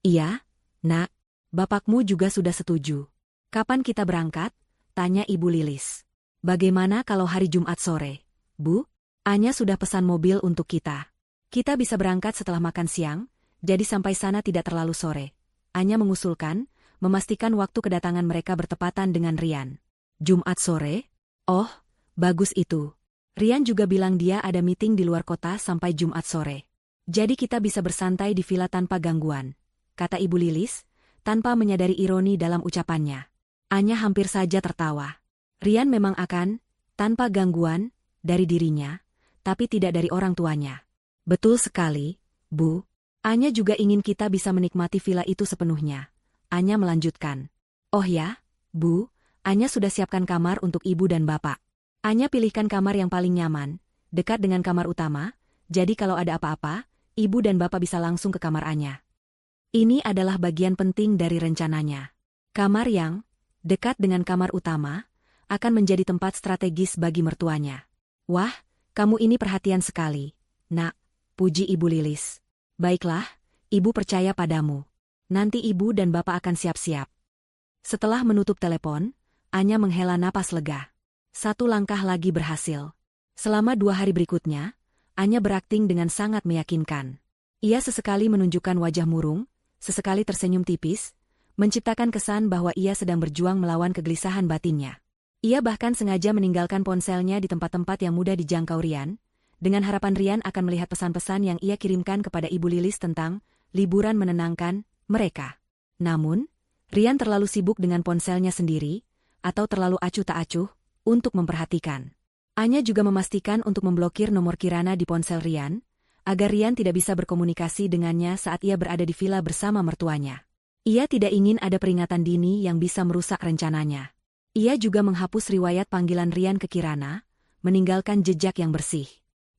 "Iya, Nak, Bapakmu juga sudah setuju. Kapan kita berangkat?" tanya Ibu Lilis. "Bagaimana kalau hari Jumat sore, Bu? Anya sudah pesan mobil untuk kita. Kita bisa berangkat setelah makan siang, jadi sampai sana tidak terlalu sore," Anya mengusulkan, memastikan waktu kedatangan mereka bertepatan dengan Rian. "Jumat sore? Oh, bagus itu. Rian juga bilang dia ada meeting di luar kota sampai Jumat sore. Jadi kita bisa bersantai di villa tanpa gangguan," kata Ibu Lilis, tanpa menyadari ironi dalam ucapannya. Anya hampir saja tertawa. Rian memang akan, tanpa gangguan, dari dirinya, tapi tidak dari orang tuanya. "Betul sekali, Bu. Anya juga ingin kita bisa menikmati villa itu sepenuhnya," Anya melanjutkan. "Oh ya, Bu, Anya sudah siapkan kamar untuk Ibu dan Bapak. Anya pilihkan kamar yang paling nyaman, dekat dengan kamar utama, jadi kalau ada apa-apa, Ibu dan Bapak bisa langsung ke kamar Anya. Ini adalah bagian penting dari rencananya. Kamar yang dekat dengan kamar utama akan menjadi tempat strategis bagi mertuanya." "Wah, kamu ini perhatian sekali, Nak," puji Ibu Lilis. "Baiklah, Ibu percaya padamu. Nanti Ibu dan Bapak akan siap-siap." Setelah menutup telepon, Anya menghela napas lega. 1 langkah lagi berhasil. Selama 2 hari berikutnya, Anya berakting dengan sangat meyakinkan. Ia sesekali menunjukkan wajah murung, sesekali tersenyum tipis, menciptakan kesan bahwa ia sedang berjuang melawan kegelisahan batinnya. Ia bahkan sengaja meninggalkan ponselnya di tempat-tempat yang mudah dijangkau Rian, dengan harapan Rian akan melihat pesan-pesan yang ia kirimkan kepada Ibu Lilis tentang liburan menenangkan mereka. Namun, Rian terlalu sibuk dengan ponselnya sendiri, atau terlalu acuh tak acuh, untuk memperhatikan. Anya juga memastikan untuk memblokir nomor Kirana di ponsel Rian, agar Rian tidak bisa berkomunikasi dengannya saat ia berada di villa bersama mertuanya. Ia tidak ingin ada peringatan dini yang bisa merusak rencananya. Ia juga menghapus riwayat panggilan Rian ke Kirana, meninggalkan jejak yang bersih.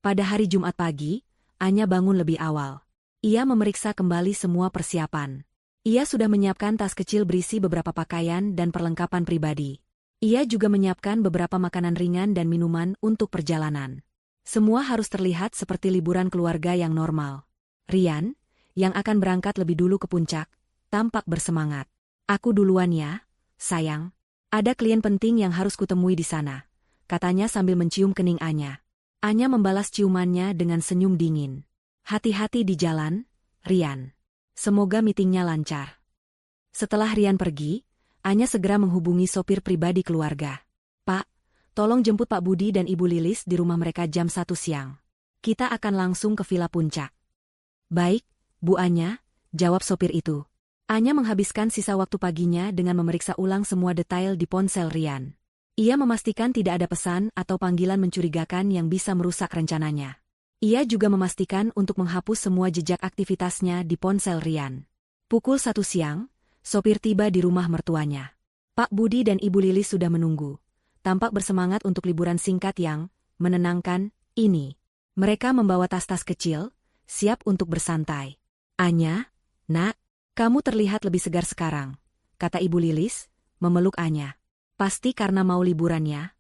Pada hari Jumat pagi, Anya bangun lebih awal. Ia memeriksa kembali semua persiapan. Ia sudah menyiapkan tas kecil berisi beberapa pakaian dan perlengkapan pribadi. Ia juga menyiapkan beberapa makanan ringan dan minuman untuk perjalanan. Semua harus terlihat seperti liburan keluarga yang normal. Rian, yang akan berangkat lebih dulu ke puncak, tampak bersemangat. Aku duluan ya, sayang. Ada klien penting yang harus kutemui di sana, katanya sambil mencium kening Anya. Anya membalas ciumannya dengan senyum dingin. Hati-hati di jalan, Rian. Semoga meetingnya lancar. Setelah Rian pergi, Anya segera menghubungi sopir pribadi keluarga. Pak, tolong jemput Pak Budi dan Ibu Lilis di rumah mereka jam 1 siang. Kita akan langsung ke Villa Puncak. Baik, Bu Anya, jawab sopir itu. Anya menghabiskan sisa waktu paginya dengan memeriksa ulang semua detail di ponsel Rian. Ia memastikan tidak ada pesan atau panggilan mencurigakan yang bisa merusak rencananya. Ia juga memastikan untuk menghapus semua jejak aktivitasnya di ponsel Rian. Pukul 1 siang, sopir tiba di rumah mertuanya. Pak Budi dan Ibu Lilis sudah menunggu. Tampak bersemangat untuk liburan singkat yang menenangkan ini. Mereka membawa tas-tas kecil, siap untuk bersantai. Anya, nak, kamu terlihat lebih segar sekarang, kata Ibu Lilis, memeluk Anya. Pasti karena mau liburan ya?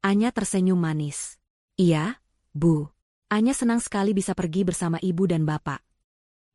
Anya tersenyum manis. Iya, Bu. Anya senang sekali bisa pergi bersama ibu dan bapak.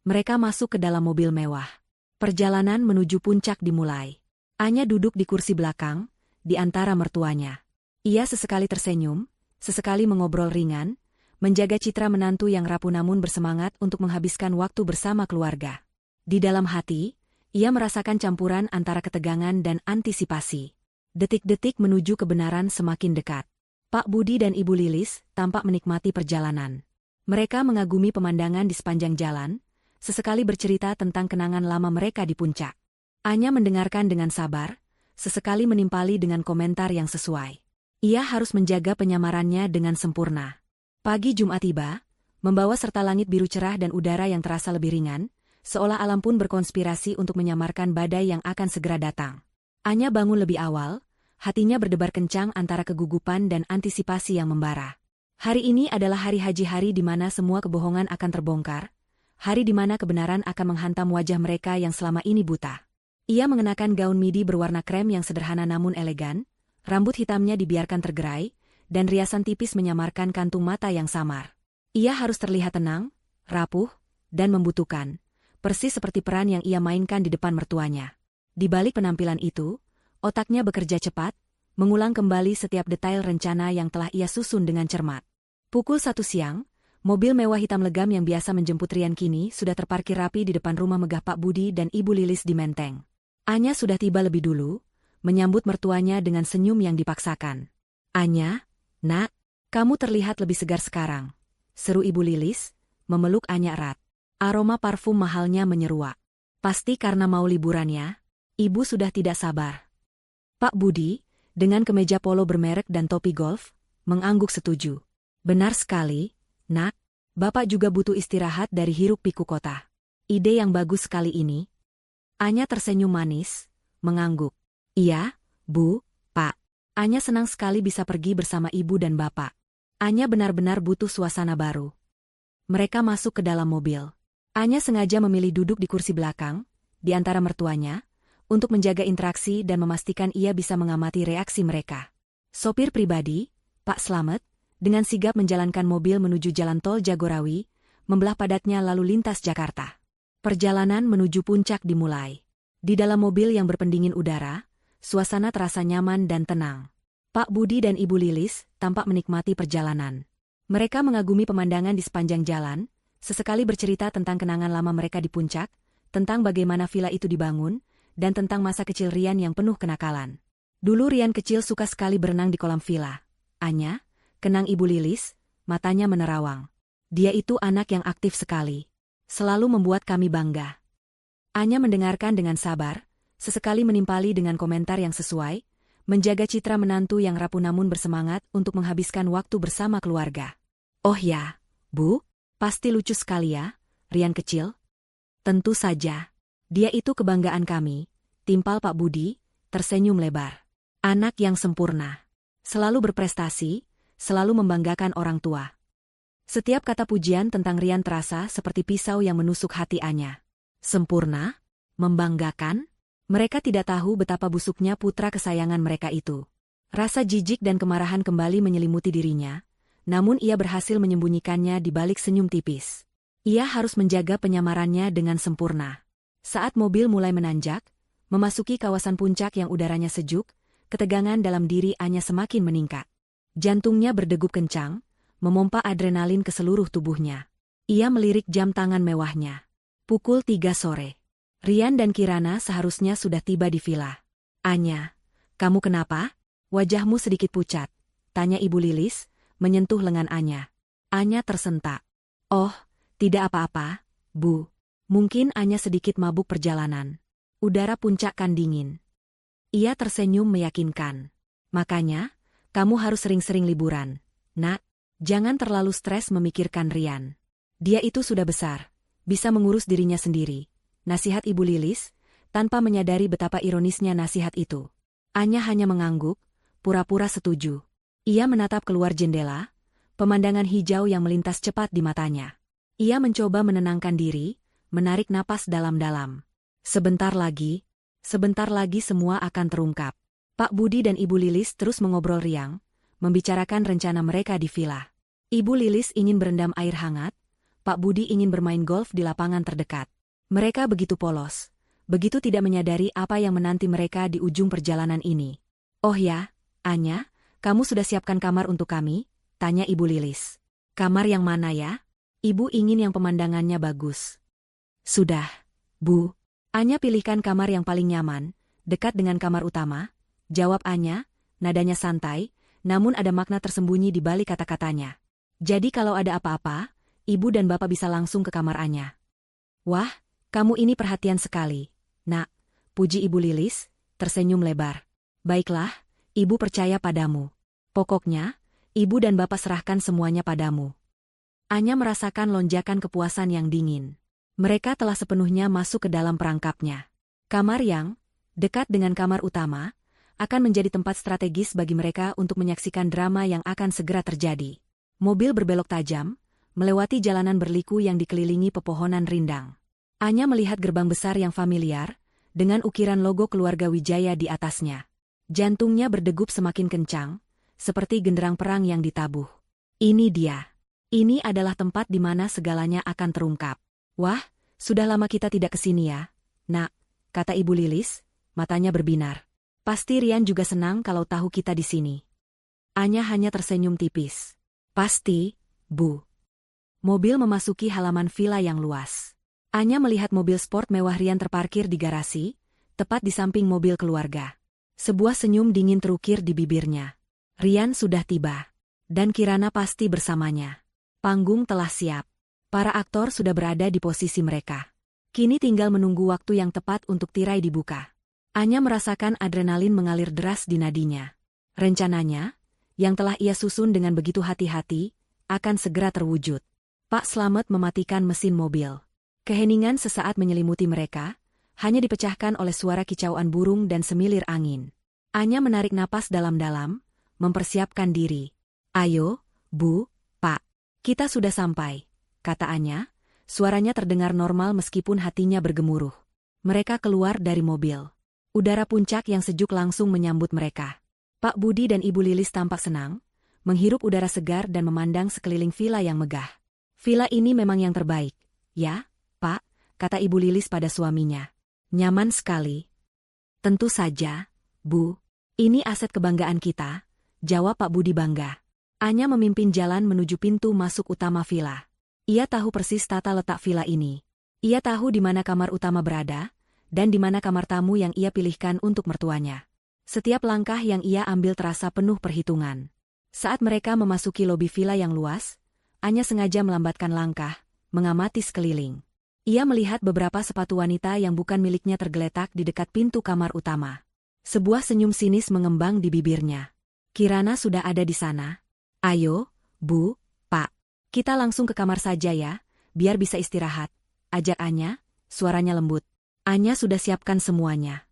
Mereka masuk ke dalam mobil mewah. Perjalanan menuju puncak dimulai. Anya duduk di kursi belakang, di antara mertuanya. Ia sesekali tersenyum, sesekali mengobrol ringan, menjaga citra menantu yang rapuh namun bersemangat untuk menghabiskan waktu bersama keluarga. Di dalam hati, ia merasakan campuran antara ketegangan dan antisipasi. Detik-detik menuju kebenaran semakin dekat. Pak Budi dan Ibu Lilis tampak menikmati perjalanan. Mereka mengagumi pemandangan di sepanjang jalan, sesekali bercerita tentang kenangan lama mereka di puncak. Anya mendengarkan dengan sabar, sesekali menimpali dengan komentar yang sesuai. Ia harus menjaga penyamarannya dengan sempurna. Pagi Jumat tiba, membawa serta langit biru cerah dan udara yang terasa lebih ringan, seolah alam pun berkonspirasi untuk menyamarkan badai yang akan segera datang. Anya bangun lebih awal, hatinya berdebar kencang antara kegugupan dan antisipasi yang membara. Hari ini adalah hari haji, hari di mana semua kebohongan akan terbongkar, hari di mana kebenaran akan menghantam wajah mereka yang selama ini buta. Ia mengenakan gaun midi berwarna krem yang sederhana namun elegan, rambut hitamnya dibiarkan tergerai, dan riasan tipis menyamarkan kantung mata yang samar. Ia harus terlihat tenang, rapuh, dan membutuhkan. Persis seperti peran yang ia mainkan di depan mertuanya. Di balik penampilan itu, otaknya bekerja cepat, mengulang kembali setiap detail rencana yang telah ia susun dengan cermat. Pukul 1 siang, mobil mewah hitam legam yang biasa menjemput Rian kini sudah terparkir rapi di depan rumah megah Pak Budi dan Ibu Lilis di Menteng. Anya sudah tiba lebih dulu, menyambut mertuanya dengan senyum yang dipaksakan. Anya, nak, kamu terlihat lebih segar sekarang, seru Ibu Lilis, memeluk Anya erat. Aroma parfum mahalnya menyeruak. Pasti karena mau liburan ya? Ibu sudah tidak sabar. Pak Budi, dengan kemeja polo bermerek dan topi golf, mengangguk setuju. Benar sekali, nak. Bapak juga butuh istirahat dari hiruk-pikuk kota. Ide yang bagus sekali ini. Anya tersenyum manis, mengangguk. Iya, Bu, Pak. Anya senang sekali bisa pergi bersama ibu dan bapak. Anya benar-benar butuh suasana baru. Mereka masuk ke dalam mobil. Anya sengaja memilih duduk di kursi belakang, di antara mertuanya, untuk menjaga interaksi dan memastikan ia bisa mengamati reaksi mereka. Sopir pribadi, Pak Slamet, dengan sigap menjalankan mobil menuju jalan tol Jagorawi, membelah padatnya lalu lintas Jakarta. Perjalanan menuju puncak dimulai. Di dalam mobil yang berpendingin udara, suasana terasa nyaman dan tenang. Pak Budi dan Ibu Lilis tampak menikmati perjalanan. Mereka mengagumi pemandangan di sepanjang jalan, sesekali bercerita tentang kenangan lama mereka di puncak, tentang bagaimana villa itu dibangun, dan tentang masa kecil Rian yang penuh kenakalan. Dulu Rian kecil suka sekali berenang di kolam villa. Anya, kenang Ibu Lilis, matanya menerawang. Dia itu anak yang aktif sekali. Selalu membuat kami bangga. Anya mendengarkan dengan sabar, sesekali menimpali dengan komentar yang sesuai, menjaga citra menantu yang rapuh namun bersemangat untuk menghabiskan waktu bersama keluarga. Oh ya, Bu, pasti lucu sekali ya, Rian kecil. Tentu saja. Dia itu kebanggaan kami, timpal Pak Budi, tersenyum lebar. Anak yang sempurna. Selalu berprestasi, selalu membanggakan orang tua. Setiap kata pujian tentang Rian terasa seperti pisau yang menusuk hati Anya. Sempurna? Membanggakan? Mereka tidak tahu betapa busuknya putra kesayangan mereka itu. Rasa jijik dan kemarahan kembali menyelimuti dirinya, namun ia berhasil menyembunyikannya di balik senyum tipis. Ia harus menjaga penyamarannya dengan sempurna. Saat mobil mulai menanjak, Memasuki kawasan puncak yang udaranya sejuk, ketegangan dalam diri Anya semakin meningkat. Jantungnya berdegup kencang, memompa adrenalin ke seluruh tubuhnya. Ia melirik jam tangan mewahnya. Pukul 3 sore. Rian dan Kirana seharusnya sudah tiba di villa. Anya, kamu kenapa? Wajahmu sedikit pucat, tanya Ibu Lilis, menyentuh lengan Anya. Anya tersentak. Oh, tidak apa-apa, Bu. Mungkin Anya sedikit mabuk perjalanan. Udara puncak kan dingin. Ia tersenyum meyakinkan. Makanya, kamu harus sering-sering liburan. Nak, jangan terlalu stres memikirkan Rian. Dia itu sudah besar, bisa mengurus dirinya sendiri. Nasihat Ibu Lilis, tanpa menyadari betapa ironisnya nasihat itu. Anya hanya mengangguk, pura-pura setuju. Ia menatap keluar jendela, pemandangan hijau yang melintas cepat di matanya. Ia mencoba menenangkan diri, menarik napas dalam-dalam. Sebentar lagi semua akan terungkap. Pak Budi dan Ibu Lilis terus mengobrol riang, membicarakan rencana mereka di villa. Ibu Lilis ingin berendam air hangat, Pak Budi ingin bermain golf di lapangan terdekat. Mereka begitu polos, begitu tidak menyadari apa yang menanti mereka di ujung perjalanan ini. Oh ya, Anya, kamu sudah siapkan kamar untuk kami? Tanya Ibu Lilis. Kamar yang mana ya? Ibu ingin yang pemandangannya bagus. Sudah, Bu. Anya pilihkan kamar yang paling nyaman, dekat dengan kamar utama, jawab Anya, nadanya santai, namun ada makna tersembunyi di balik kata-katanya. Jadi kalau ada apa-apa, Ibu dan Bapak bisa langsung ke kamar Anya. Wah, kamu ini perhatian sekali, Nak, puji Ibu Lilis, tersenyum lebar. Baiklah, Ibu percaya padamu. Pokoknya, Ibu dan Bapak serahkan semuanya padamu. Anya merasakan lonjakan kepuasan yang dingin. Mereka telah sepenuhnya masuk ke dalam perangkapnya. Kamar yang dekat dengan kamar utama akan menjadi tempat strategis bagi mereka untuk menyaksikan drama yang akan segera terjadi. Mobil berbelok tajam, melewati jalanan berliku yang dikelilingi pepohonan rindang. Anya melihat gerbang besar yang familiar, dengan ukiran logo keluarga Wijaya di atasnya. Jantungnya berdegup semakin kencang, seperti genderang perang yang ditabuh. Ini dia. Ini adalah tempat di mana segalanya akan terungkap. Wah, sudah lama kita tidak kesini ya, Nak, kata Ibu Lilis, matanya berbinar. Pasti Rian juga senang kalau tahu kita di sini. Anya hanya tersenyum tipis. Pasti, Bu. Mobil memasuki halaman villa yang luas. Anya melihat mobil sport mewah Rian terparkir di garasi, tepat di samping mobil keluarga. Sebuah senyum dingin terukir di bibirnya. Rian sudah tiba. Dan Kirana pasti bersamanya. Panggung telah siap. Para aktor sudah berada di posisi mereka. Kini tinggal menunggu waktu yang tepat untuk tirai dibuka. Anya merasakan adrenalin mengalir deras di nadinya. Rencananya, yang telah ia susun dengan begitu hati-hati, akan segera terwujud. Pak Slamet mematikan mesin mobil. Keheningan sesaat menyelimuti mereka, hanya dipecahkan oleh suara kicauan burung dan semilir angin. Anya menarik napas dalam-dalam, mempersiapkan diri. Ayo, Bu, Pak, kita sudah sampai. Kata Anya, suaranya terdengar normal meskipun hatinya bergemuruh. Mereka keluar dari mobil. Udara puncak yang sejuk langsung menyambut mereka. Pak Budi dan Ibu Lilis tampak senang, menghirup udara segar dan memandang sekeliling villa yang megah. Villa ini memang yang terbaik, ya, Pak, kata Ibu Lilis pada suaminya. Nyaman sekali. Tentu saja, Bu. Ini aset kebanggaan kita, jawab Pak Budi bangga. Anya memimpin jalan menuju pintu masuk utama villa. Ia tahu persis tata letak villa ini. Ia tahu di mana kamar utama berada, dan di mana kamar tamu yang ia pilihkan untuk mertuanya. Setiap langkah yang ia ambil terasa penuh perhitungan. Saat mereka memasuki lobi villa yang luas, Anya sengaja melambatkan langkah, mengamati sekeliling. Ia melihat beberapa sepatu wanita yang bukan miliknya tergeletak di dekat pintu kamar utama. Sebuah senyum sinis mengembang di bibirnya. Kirana sudah ada di sana. Ayo, Bu, Pak. Kita langsung ke kamar saja ya, biar bisa istirahat. Ajak Anya, suaranya lembut. Anya sudah siapkan semuanya.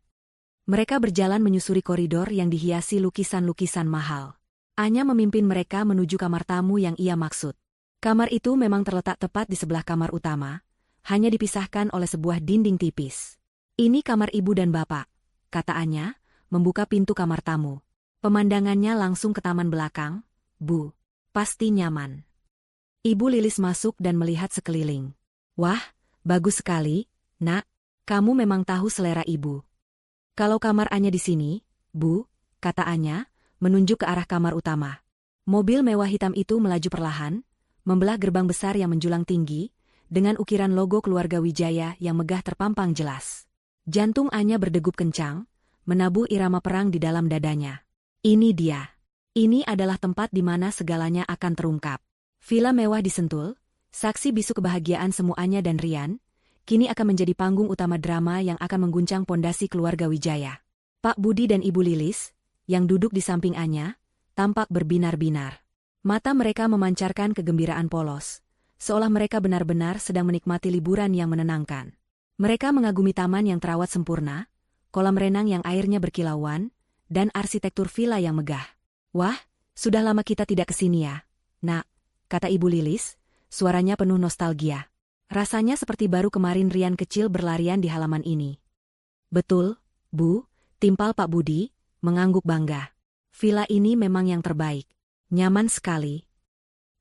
Mereka berjalan menyusuri koridor yang dihiasi lukisan-lukisan mahal. Anya memimpin mereka menuju kamar tamu yang ia maksud. Kamar itu memang terletak tepat di sebelah kamar utama, hanya dipisahkan oleh sebuah dinding tipis. Ini kamar ibu dan bapak, kata Anya, membuka pintu kamar tamu. Pemandangannya langsung ke taman belakang. Bu, pasti nyaman. Ibu Lilis masuk dan melihat sekeliling. Wah, bagus sekali, Nak. Kamu memang tahu selera ibu. Kalau kamar Anya di sini, Bu, kata Anya, menunjuk ke arah kamar utama. Mobil mewah hitam itu melaju perlahan, membelah gerbang besar yang menjulang tinggi, dengan ukiran logo keluarga Wijaya yang megah terpampang jelas. Jantung Anya berdegup kencang, menabuh irama perang di dalam dadanya. Ini dia. Ini adalah tempat di mana segalanya akan terungkap. Villa mewah di Sentul, saksi bisu kebahagiaan semu Anya dan Rian, kini akan menjadi panggung utama drama yang akan mengguncang pondasi keluarga Wijaya. Pak Budi dan Ibu Lilis, yang duduk di samping Anya, tampak berbinar-binar. Mata mereka memancarkan kegembiraan polos, seolah mereka benar-benar sedang menikmati liburan yang menenangkan. Mereka mengagumi taman yang terawat sempurna, kolam renang yang airnya berkilauan, dan arsitektur villa yang megah. Wah, sudah lama kita tidak kesini ya, Nak, kata Ibu Lilis, suaranya penuh nostalgia. Rasanya seperti baru kemarin Rian kecil berlarian di halaman ini. Betul, Bu, timpal Pak Budi, mengangguk bangga. Villa ini memang yang terbaik. Nyaman sekali.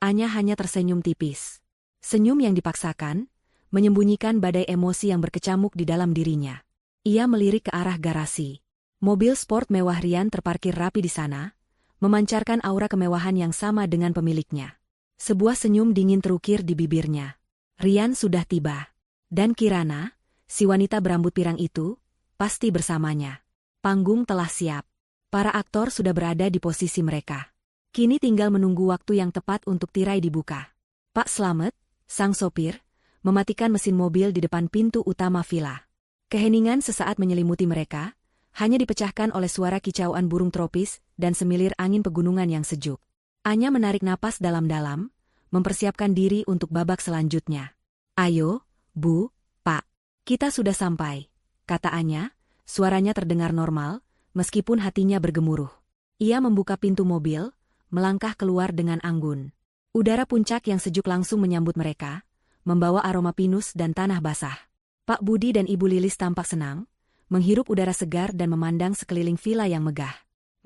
Anya hanya tersenyum tipis. Senyum yang dipaksakan, menyembunyikan badai emosi yang berkecamuk di dalam dirinya. Ia melirik ke arah garasi. Mobil sport mewah Rian terparkir rapi di sana, memancarkan aura kemewahan yang sama dengan pemiliknya. Sebuah senyum dingin terukir di bibirnya. Rian sudah tiba. Dan Kirana, si wanita berambut pirang itu, pasti bersamanya. Panggung telah siap. Para aktor sudah berada di posisi mereka. Kini tinggal menunggu waktu yang tepat untuk tirai dibuka. Pak Slamet, sang sopir, mematikan mesin mobil di depan pintu utama villa. Keheningan sesaat menyelimuti mereka, hanya dipecahkan oleh suara kicauan burung tropis dan semilir angin pegunungan yang sejuk. Anya menarik napas dalam-dalam, mempersiapkan diri untuk babak selanjutnya. Ayo, Bu, Pak, kita sudah sampai, kata Anya, suaranya terdengar normal, meskipun hatinya bergemuruh. Ia membuka pintu mobil, melangkah keluar dengan anggun. Udara puncak yang sejuk langsung menyambut mereka, membawa aroma pinus dan tanah basah. Pak Budi dan Ibu Lilis tampak senang, menghirup udara segar dan memandang sekeliling villa yang megah.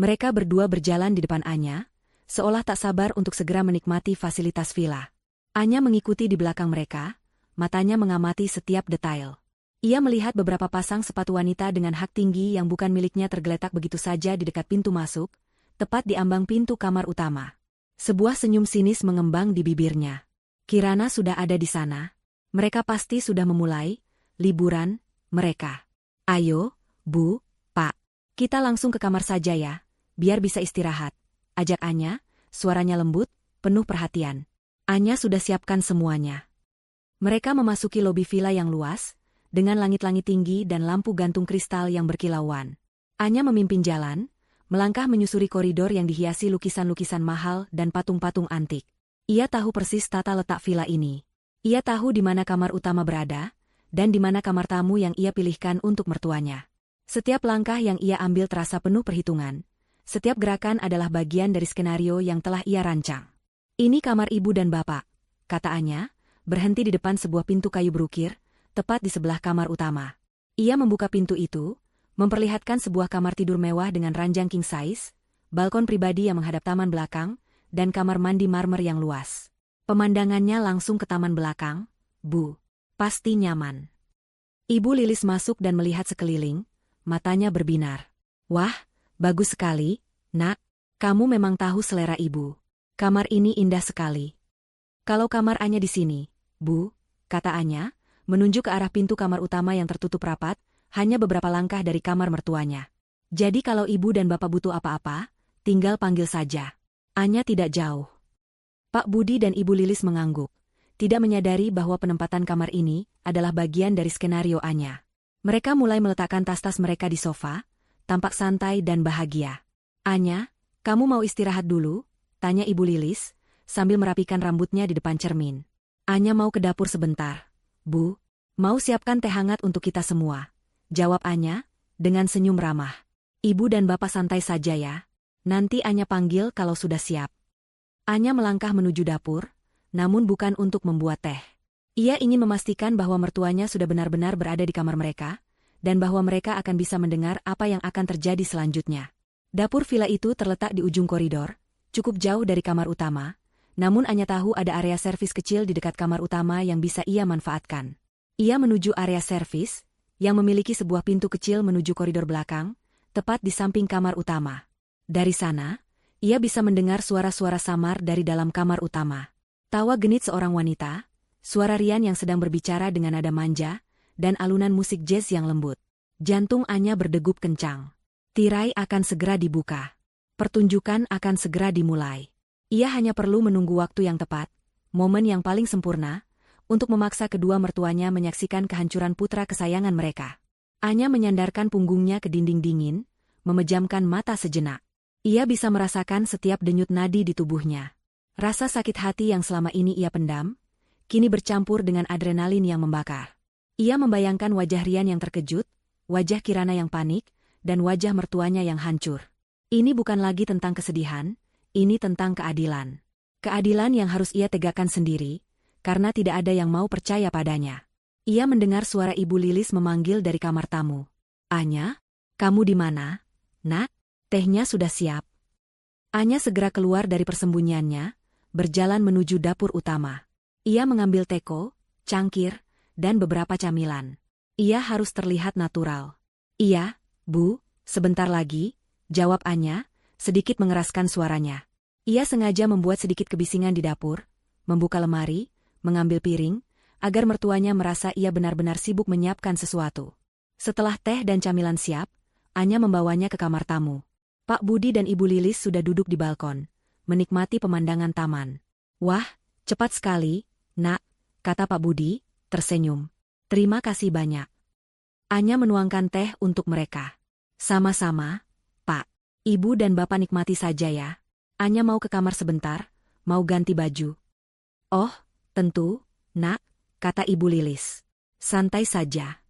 Mereka berdua berjalan di depan Anya, seolah tak sabar untuk segera menikmati fasilitas villa. Anya mengikuti di belakang mereka, matanya mengamati setiap detail. Ia melihat beberapa pasang sepatu wanita dengan hak tinggi yang bukan miliknya tergeletak begitu saja di dekat pintu masuk, tepat di ambang pintu kamar utama. Sebuah senyum sinis mengembang di bibirnya. Kirana sudah ada di sana. Mereka pasti sudah memulai liburan mereka. Ayo, Bu, Pak, kita langsung ke kamar saja ya, biar bisa istirahat, ajak Anya, suaranya lembut, penuh perhatian. Anya sudah siapkan semuanya. Mereka memasuki lobi villa yang luas, dengan langit-langit tinggi dan lampu gantung kristal yang berkilauan. Anya memimpin jalan, melangkah menyusuri koridor yang dihiasi lukisan-lukisan mahal dan patung-patung antik. Ia tahu persis tata letak villa ini. Ia tahu di mana kamar utama berada, dan di mana kamar tamu yang ia pilihkan untuk mertuanya. Setiap langkah yang ia ambil terasa penuh perhitungan. Setiap gerakan adalah bagian dari skenario yang telah ia rancang. Ini kamar ibu dan bapak, kata Anya, berhenti di depan sebuah pintu kayu berukir, tepat di sebelah kamar utama. Ia membuka pintu itu, memperlihatkan sebuah kamar tidur mewah dengan ranjang king size, balkon pribadi yang menghadap taman belakang, dan kamar mandi marmer yang luas. Pemandangannya langsung ke taman belakang. Bu, pasti nyaman. Ibu Lilis masuk dan melihat sekeliling, matanya berbinar. Wah, bagus sekali, Nak. Kamu memang tahu selera ibu. Kamar ini indah sekali. Kalau kamar Anya di sini, Bu, kata Anya, menunjuk ke arah pintu kamar utama yang tertutup rapat, hanya beberapa langkah dari kamar mertuanya. Jadi kalau ibu dan bapak butuh apa-apa, tinggal panggil saja. Anya tidak jauh. Pak Budi dan Ibu Lilis mengangguk, tidak menyadari bahwa penempatan kamar ini adalah bagian dari skenario Anya. Mereka mulai meletakkan tas-tas mereka di sofa, tampak santai dan bahagia. Anya, kamu mau istirahat dulu? Tanya Ibu Lilis, sambil merapikan rambutnya di depan cermin. Anya mau ke dapur sebentar. Bu, mau siapkan teh hangat untuk kita semua. Jawab Anya, dengan senyum ramah. Ibu dan bapak santai saja ya. Nanti Anya panggil kalau sudah siap. Anya melangkah menuju dapur, namun bukan untuk membuat teh. Ia ingin memastikan bahwa mertuanya sudah benar-benar berada di kamar mereka, dan bahwa mereka akan bisa mendengar apa yang akan terjadi selanjutnya. Dapur villa itu terletak di ujung koridor, cukup jauh dari kamar utama, namun Anya tahu ada area servis kecil di dekat kamar utama yang bisa ia manfaatkan. Ia menuju area servis, yang memiliki sebuah pintu kecil menuju koridor belakang, tepat di samping kamar utama. Dari sana, ia bisa mendengar suara-suara samar dari dalam kamar utama. Tawa genit seorang wanita, suara Rian yang sedang berbicara dengan nada manja, dan alunan musik jazz yang lembut. Jantung Anya berdegup kencang. Tirai akan segera dibuka. Pertunjukan akan segera dimulai. Ia hanya perlu menunggu waktu yang tepat, momen yang paling sempurna, untuk memaksa kedua mertuanya menyaksikan kehancuran putra kesayangan mereka. Anya menyandarkan punggungnya ke dinding dingin, memejamkan mata sejenak. Ia bisa merasakan setiap denyut nadi di tubuhnya. Rasa sakit hati yang selama ini ia pendam, kini bercampur dengan adrenalin yang membakar. Ia membayangkan wajah Rian yang terkejut, wajah Kirana yang panik, dan wajah mertuanya yang hancur. Ini bukan lagi tentang kesedihan, ini tentang keadilan. Keadilan yang harus ia tegakkan sendiri, karena tidak ada yang mau percaya padanya. Ia mendengar suara Ibu Lilis memanggil dari kamar tamu. "Anya, kamu di mana? Nak, tehnya sudah siap." Anya segera keluar dari persembunyiannya, berjalan menuju dapur utama. Ia mengambil teko, cangkir, dan beberapa camilan. Ia harus terlihat natural. "Iya, Bu, sebentar lagi," jawab Anya, sedikit mengeraskan suaranya. Ia sengaja membuat sedikit kebisingan di dapur, membuka lemari, mengambil piring, agar mertuanya merasa ia benar-benar sibuk menyiapkan sesuatu. Setelah teh dan camilan siap, Anya membawanya ke kamar tamu. Pak Budi dan Ibu Lilis sudah duduk di balkon, menikmati pemandangan taman. "Wah, cepat sekali, Nak," kata Pak Budi, tersenyum. "Terima kasih banyak." Anya menuangkan teh untuk mereka. "Sama-sama, Pak. Ibu dan Bapak nikmati saja ya. Anya mau ke kamar sebentar, mau ganti baju." "Oh, tentu, Nak," kata Ibu Lilis. "Santai saja."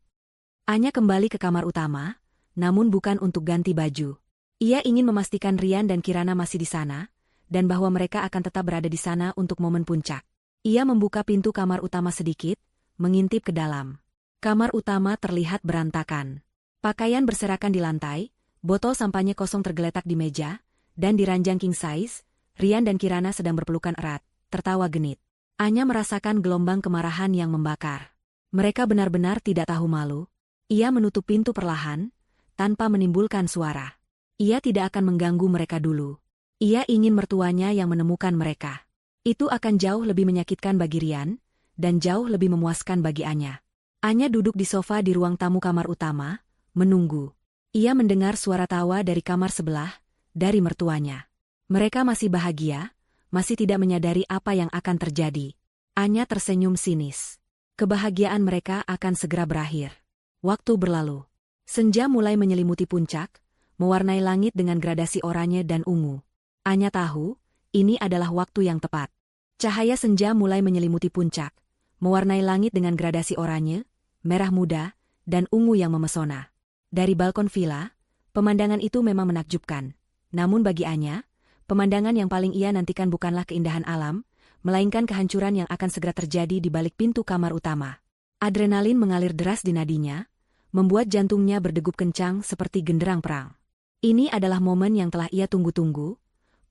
Anya kembali ke kamar utama, namun bukan untuk ganti baju. Ia ingin memastikan Rian dan Kirana masih di sana, dan bahwa mereka akan tetap berada di sana untuk momen puncak. Ia membuka pintu kamar utama sedikit, mengintip ke dalam. Kamar utama terlihat berantakan. Pakaian berserakan di lantai, botol sampahnya kosong tergeletak di meja, dan di ranjang king size, Rian dan Kirana sedang berpelukan erat, tertawa genit. Anya merasakan gelombang kemarahan yang membakar. Mereka benar-benar tidak tahu malu. Ia menutup pintu perlahan, tanpa menimbulkan suara. Ia tidak akan mengganggu mereka dulu. Ia ingin mertuanya yang menemukan mereka. Itu akan jauh lebih menyakitkan bagi Rian, dan jauh lebih memuaskan bagi Anya. Anya duduk di sofa di ruang tamu kamar utama, menunggu. Ia mendengar suara tawa dari kamar sebelah, dari mertuanya. Mereka masih bahagia, masih tidak menyadari apa yang akan terjadi. Anya tersenyum sinis. Kebahagiaan mereka akan segera berakhir. Waktu berlalu. Senja mulai menyelimuti puncak, mewarnai langit dengan gradasi oranye dan ungu. Anya tahu, ini adalah waktu yang tepat. Cahaya senja mulai menyelimuti puncak, mewarnai langit dengan gradasi oranye, merah muda, dan ungu yang memesona. Dari balkon villa, pemandangan itu memang menakjubkan. Namun bagi Anya, pemandangan yang paling ia nantikan bukanlah keindahan alam, melainkan kehancuran yang akan segera terjadi di balik pintu kamar utama. Adrenalin mengalir deras di nadinya, membuat jantungnya berdegup kencang seperti genderang perang. Ini adalah momen yang telah ia tunggu-tunggu,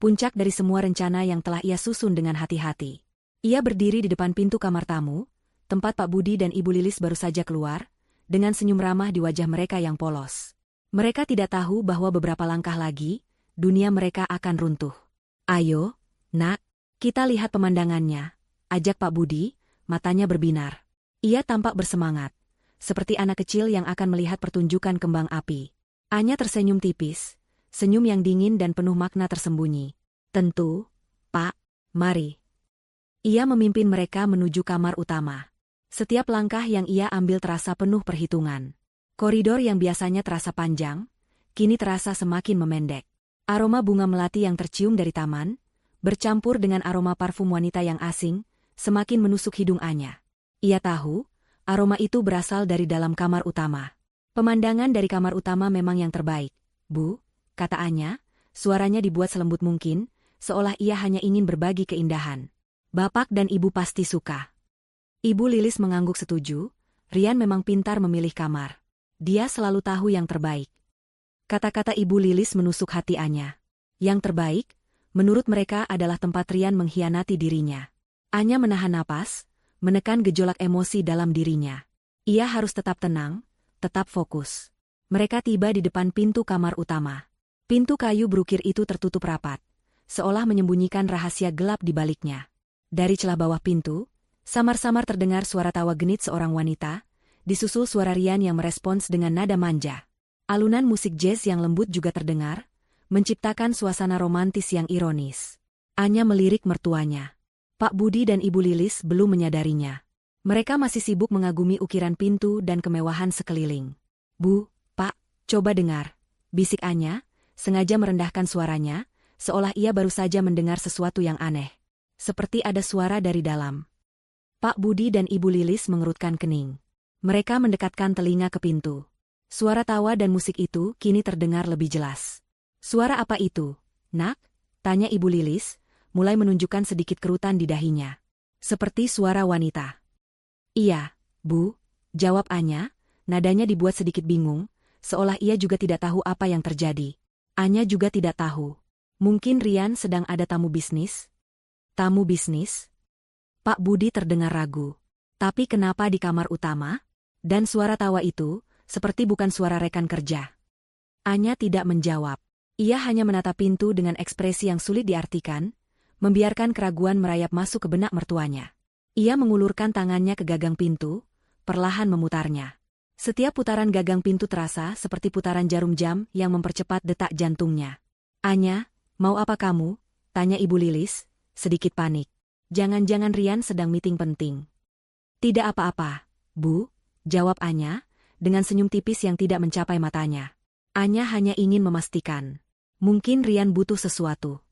puncak dari semua rencana yang telah ia susun dengan hati-hati. Ia berdiri di depan pintu kamar tamu, tempat Pak Budi dan Ibu Lilis baru saja keluar, dengan senyum ramah di wajah mereka yang polos. Mereka tidak tahu bahwa beberapa langkah lagi, dunia mereka akan runtuh. "Ayo, Nak, kita lihat pemandangannya," ajak Pak Budi, matanya berbinar. Ia tampak bersemangat, seperti anak kecil yang akan melihat pertunjukan kembang api. Anya tersenyum tipis, senyum yang dingin dan penuh makna tersembunyi. "Tentu, Pak, mari." Ia memimpin mereka menuju kamar utama. Setiap langkah yang ia ambil terasa penuh perhitungan. Koridor yang biasanya terasa panjang, kini terasa semakin memendek. Aroma bunga melati yang tercium dari taman, bercampur dengan aroma parfum wanita yang asing, semakin menusuk hidung Anya. Ia tahu, aroma itu berasal dari dalam kamar utama. "Pemandangan dari kamar utama memang yang terbaik, Bu," kata Anya, suaranya dibuat selembut mungkin, seolah ia hanya ingin berbagi keindahan. "Bapak dan Ibu pasti suka." Ibu Lilis mengangguk setuju. Rian memang pintar memilih kamar. Dia selalu tahu yang terbaik. Kata-kata Ibu Lilis menusuk hati Anya. Yang terbaik, menurut mereka adalah tempat Rian mengkhianati dirinya. Anya menahan napas, menekan gejolak emosi dalam dirinya. Ia harus tetap tenang, tetap fokus. Mereka tiba di depan pintu kamar utama. Pintu kayu berukir itu tertutup rapat, seolah menyembunyikan rahasia gelap di baliknya. Dari celah bawah pintu, samar-samar terdengar suara tawa genit seorang wanita, disusul suara Rian yang merespons dengan nada manja. Alunan musik jazz yang lembut juga terdengar, menciptakan suasana romantis yang ironis. Anya melirik mertuanya. Pak Budi dan Ibu Lilis belum menyadarinya. Mereka masih sibuk mengagumi ukiran pintu dan kemewahan sekeliling. "Bu, Pak, coba dengar," bisik Anya, sengaja merendahkan suaranya, seolah ia baru saja mendengar sesuatu yang aneh. Seperti ada suara dari dalam. Pak Budi dan Ibu Lilis mengerutkan kening. Mereka mendekatkan telinga ke pintu. Suara tawa dan musik itu kini terdengar lebih jelas. "Suara apa itu, Nak?" tanya Ibu Lilis, mulai menunjukkan sedikit kerutan di dahinya. "Seperti suara wanita." "Iya, Bu," jawab Anya, nadanya dibuat sedikit bingung, seolah ia juga tidak tahu apa yang terjadi. Anya juga tidak tahu. Mungkin Rian sedang ada tamu bisnis? Tamu bisnis? Pak Budi terdengar ragu. Tapi kenapa di kamar utama? Dan suara tawa itu, seperti bukan suara rekan kerja. Anya tidak menjawab. Ia hanya menatap pintu dengan ekspresi yang sulit diartikan, membiarkan keraguan merayap masuk ke benak mertuanya. Ia mengulurkan tangannya ke gagang pintu, perlahan memutarnya. Setiap putaran gagang pintu terasa seperti putaran jarum jam yang mempercepat detak jantungnya. "Anya, mau apa kamu?" tanya Ibu Lilis, sedikit panik. "Jangan-jangan Rian sedang meeting penting." "Tidak apa-apa, Bu," jawab Anya, dengan senyum tipis yang tidak mencapai matanya. Anya hanya ingin memastikan. Mungkin Rian butuh sesuatu.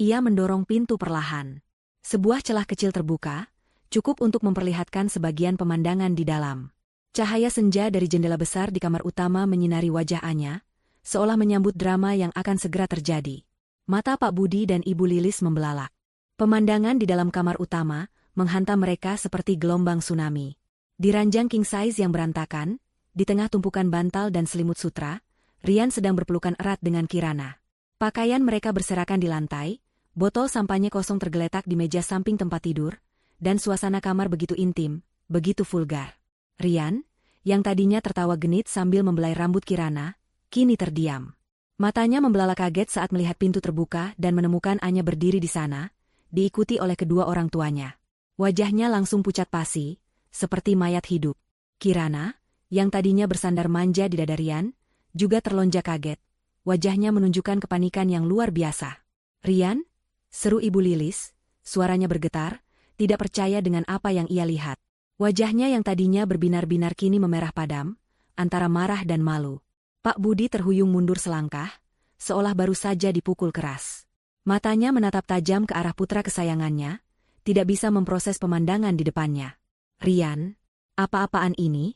Ia mendorong pintu perlahan. Sebuah celah kecil terbuka, cukup untuk memperlihatkan sebagian pemandangan di dalam. Cahaya senja dari jendela besar di kamar utama menyinari wajah Anya, seolah menyambut drama yang akan segera terjadi. Mata Pak Budi dan Ibu Lilis membelalak. Pemandangan di dalam kamar utama menghantam mereka seperti gelombang tsunami. Di ranjang king size yang berantakan, di tengah tumpukan bantal dan selimut sutra, Rian sedang berpelukan erat dengan Kirana. Pakaian mereka berserakan di lantai, botol sampahnya kosong tergeletak di meja samping tempat tidur, dan suasana kamar begitu intim, begitu vulgar. Rian, yang tadinya tertawa genit sambil membelai rambut Kirana, kini terdiam. Matanya membelalak kaget saat melihat pintu terbuka dan menemukan Anya berdiri di sana, diikuti oleh kedua orang tuanya. Wajahnya langsung pucat pasi, seperti mayat hidup. Kirana, yang tadinya bersandar manja di dada Rian, juga terlonjak kaget. Wajahnya menunjukkan kepanikan yang luar biasa. "Rian?" seru Ibu Lilis, suaranya bergetar, tidak percaya dengan apa yang ia lihat. Wajahnya yang tadinya berbinar-binar kini memerah padam, antara marah dan malu. Pak Budi terhuyung mundur selangkah, seolah baru saja dipukul keras. Matanya menatap tajam ke arah putra kesayangannya, tidak bisa memproses pemandangan di depannya. "Rian, apa-apaan ini?"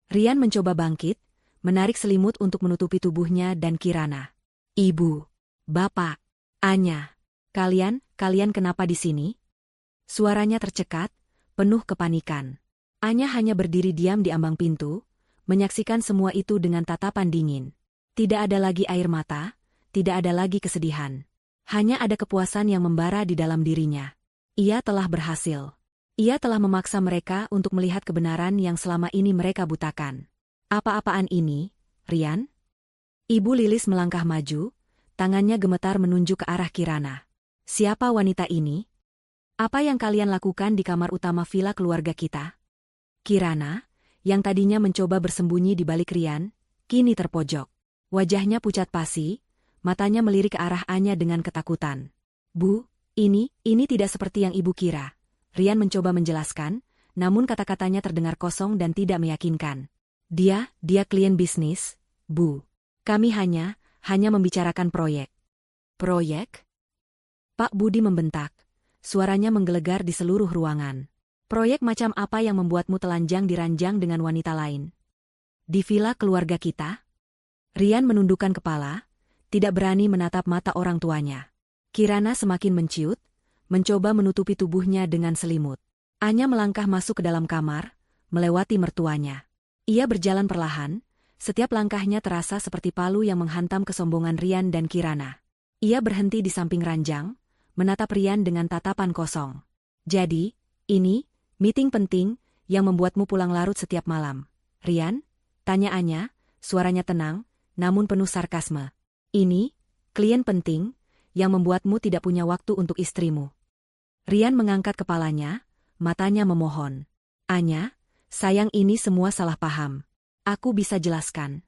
Rian mencoba bangkit, menarik selimut untuk menutupi tubuhnya dan Kirana. "Ibu, Bapak, Anya, kalian kenapa di sini?" Suaranya tercekat, penuh kepanikan. Anya hanya berdiri diam di ambang pintu, menyaksikan semua itu dengan tatapan dingin. Tidak ada lagi air mata, tidak ada lagi kesedihan. Hanya ada kepuasan yang membara di dalam dirinya. Ia telah berhasil. Ia telah memaksa mereka untuk melihat kebenaran yang selama ini mereka butakan. "Apa-apaan ini, Rian?" Ibu Lilis melangkah maju, tangannya gemetar menunjuk ke arah Kirana. "Siapa wanita ini? Apa yang kalian lakukan di kamar utama villa keluarga kita?" Kirana, yang tadinya mencoba bersembunyi di balik Rian, kini terpojok. Wajahnya pucat pasi, matanya melirik ke arah Anya dengan ketakutan. "Bu, ini tidak seperti yang ibu kira." Rian mencoba menjelaskan, namun kata-katanya terdengar kosong dan tidak meyakinkan. Dia klien bisnis, Bu. Kami hanya membicarakan proyek." "Proyek?" Pak Budi membentak. Suaranya menggelegar di seluruh ruangan. "Proyek macam apa yang membuatmu telanjang di ranjang dengan wanita lain? Di villa keluarga kita?" Rian menundukkan kepala, tidak berani menatap mata orang tuanya. Kirana semakin menciut, mencoba menutupi tubuhnya dengan selimut. Anya melangkah masuk ke dalam kamar, melewati mertuanya. Ia berjalan perlahan, setiap langkahnya terasa seperti palu yang menghantam kesombongan Rian dan Kirana. Ia berhenti di samping ranjang, menatap Rian dengan tatapan kosong. "Jadi, ini meeting penting yang membuatmu pulang larut setiap malam, Rian?" Tanya Anya, suaranya tenang, namun penuh sarkasme. Ini, klien penting, yang membuatmu tidak punya waktu untuk istrimu. Rian mengangkat kepalanya, matanya memohon. Anya, sayang ini semua salah paham. Aku bisa jelaskan.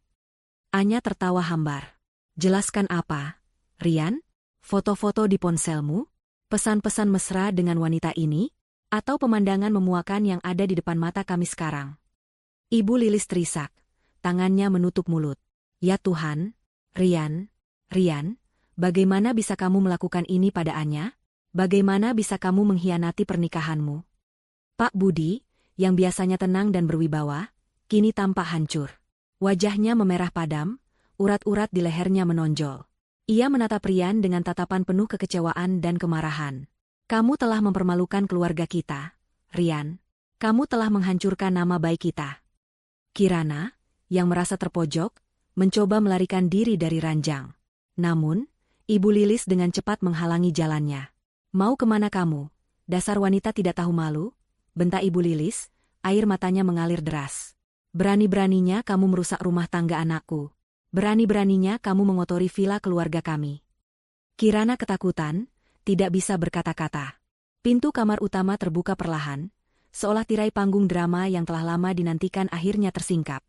Anya tertawa hambar. Jelaskan apa, Rian? Foto-foto di ponselmu? Pesan-pesan mesra dengan wanita ini? Atau pemandangan memuakan yang ada di depan mata kami sekarang? Ibu Lilis terisak. Tangannya menutup mulut. Ya Tuhan, Rian, bagaimana bisa kamu melakukan ini pada Anya? Bagaimana bisa kamu mengkhianati pernikahanmu? Pak Budi, yang biasanya tenang dan berwibawa, kini tampak hancur. Wajahnya memerah padam, urat-urat di lehernya menonjol. Ia menatap Rian dengan tatapan penuh kekecewaan dan kemarahan. Kamu telah mempermalukan keluarga kita, Rian. Kamu telah menghancurkan nama baik kita. Kirana, yang merasa terpojok, mencoba melarikan diri dari ranjang. Namun, Ibu Lilis dengan cepat menghalangi jalannya. Mau kemana kamu? Dasar wanita tidak tahu malu? Bentak Ibu Lilis, air matanya mengalir deras. Berani-beraninya kamu merusak rumah tangga anakku. Berani-beraninya kamu mengotori villa keluarga kami. Kirana ketakutan, tidak bisa berkata-kata. Pintu kamar utama terbuka perlahan, seolah tirai panggung drama yang telah lama dinantikan akhirnya tersingkap.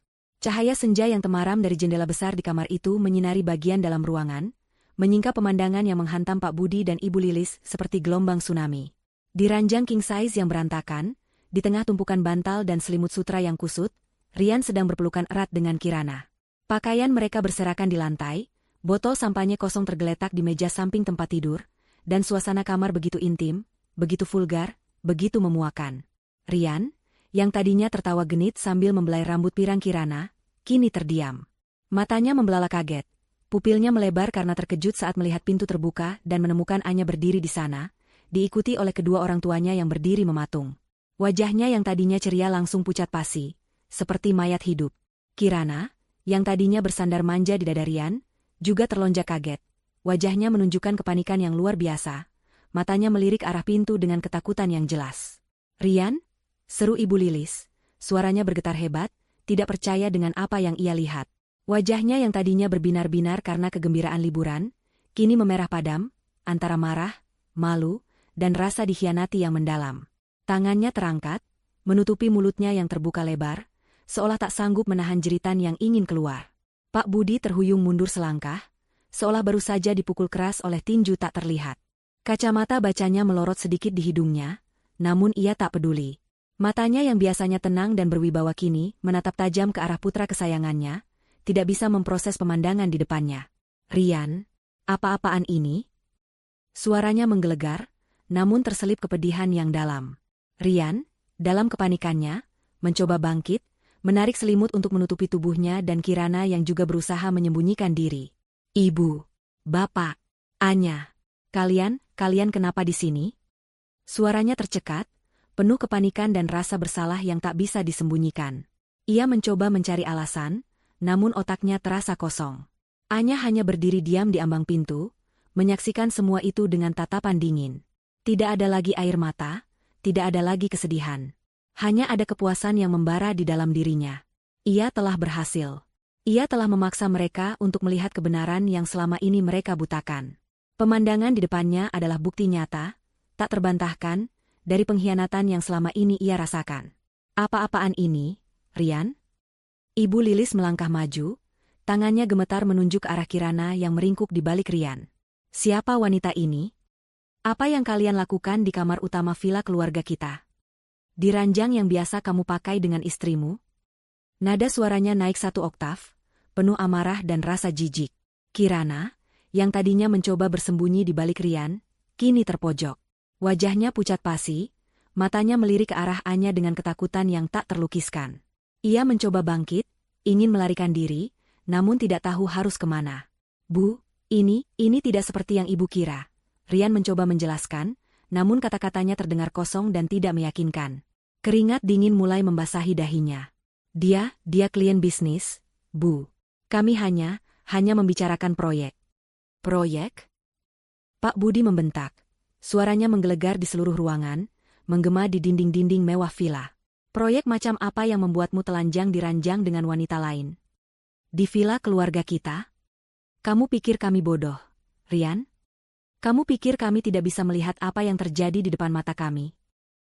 Cahaya senja yang temaram dari jendela besar di kamar itu menyinari bagian dalam ruangan, menyingkap pemandangan yang menghantam Pak Budi dan Ibu Lilis seperti gelombang tsunami. Di ranjang king size yang berantakan, di tengah tumpukan bantal dan selimut sutra yang kusut, Rian sedang berpelukan erat dengan Kirana. Pakaian mereka berserakan di lantai, botol sampahnya kosong tergeletak di meja samping tempat tidur, dan suasana kamar begitu intim, begitu vulgar, begitu memuakan. Rian, yang tadinya tertawa genit sambil membelai rambut pirang Kirana, kini terdiam. Matanya membelalak kaget. Pupilnya melebar karena terkejut saat melihat pintu terbuka dan menemukan Anya berdiri di sana, diikuti oleh kedua orang tuanya yang berdiri mematung. Wajahnya yang tadinya ceria langsung pucat pasi, seperti mayat hidup. Kirana, yang tadinya bersandar manja di dada Rian, juga terlonjak kaget. Wajahnya menunjukkan kepanikan yang luar biasa. Matanya melirik arah pintu dengan ketakutan yang jelas. Rian? Seru Ibu Lilis. Suaranya bergetar hebat, tidak percaya dengan apa yang ia lihat. Wajahnya yang tadinya berbinar-binar karena kegembiraan liburan, kini memerah padam, antara marah, malu, dan rasa dikhianati yang mendalam. Tangannya terangkat, menutupi mulutnya yang terbuka lebar, seolah tak sanggup menahan jeritan yang ingin keluar. Pak Budi terhuyung mundur selangkah, seolah baru saja dipukul keras oleh tinju tak terlihat. Kacamata bacanya melorot sedikit di hidungnya, namun ia tak peduli. Matanya yang biasanya tenang dan berwibawa kini menatap tajam ke arah putra kesayangannya, tidak bisa memproses pemandangan di depannya. Rian, apa-apaan ini? Suaranya menggelegar, namun terselip kepedihan yang dalam. Rian, dalam kepanikannya, mencoba bangkit, menarik selimut untuk menutupi tubuhnya dan Kirana yang juga berusaha menyembunyikan diri. Ibu, Bapak, Anya, kalian kenapa di sini? Suaranya tercekat, penuh kepanikan dan rasa bersalah yang tak bisa disembunyikan. Ia mencoba mencari alasan, namun otaknya terasa kosong. Anya hanya berdiri diam di ambang pintu, menyaksikan semua itu dengan tatapan dingin. Tidak ada lagi air mata, tidak ada lagi kesedihan. Hanya ada kepuasan yang membara di dalam dirinya. Ia telah berhasil. Ia telah memaksa mereka untuk melihat kebenaran yang selama ini mereka butakan. Pemandangan di depannya adalah bukti nyata, tak terbantahkan, dari pengkhianatan yang selama ini ia rasakan. Apa-apaan ini, Rian? Ibu Lilis melangkah maju, tangannya gemetar menunjuk ke arah Kirana yang meringkuk di balik Rian. Siapa wanita ini? Apa yang kalian lakukan di kamar utama villa keluarga kita? Di ranjang yang biasa kamu pakai dengan istrimu? Nada suaranya naik 1 oktav, penuh amarah dan rasa jijik. Kirana, yang tadinya mencoba bersembunyi di balik Rian, kini terpojok. Wajahnya pucat pasi, matanya melirik ke arah Anya dengan ketakutan yang tak terlukiskan. Ia mencoba bangkit, ingin melarikan diri, namun tidak tahu harus kemana. Bu, ini tidak seperti yang ibu kira. Rian mencoba menjelaskan, namun kata-katanya terdengar kosong dan tidak meyakinkan. Keringat dingin mulai membasahi dahinya. Dia klien bisnis, Bu. Kami hanya membicarakan proyek. Proyek? Pak Budi membentak. Suaranya menggelegar di seluruh ruangan, menggema di dinding-dinding mewah villa. Proyek macam apa yang membuatmu telanjang di ranjang dengan wanita lain? Di villa keluarga kita? Kamu pikir kami bodoh, Rian? Kamu pikir kami tidak bisa melihat apa yang terjadi di depan mata kami?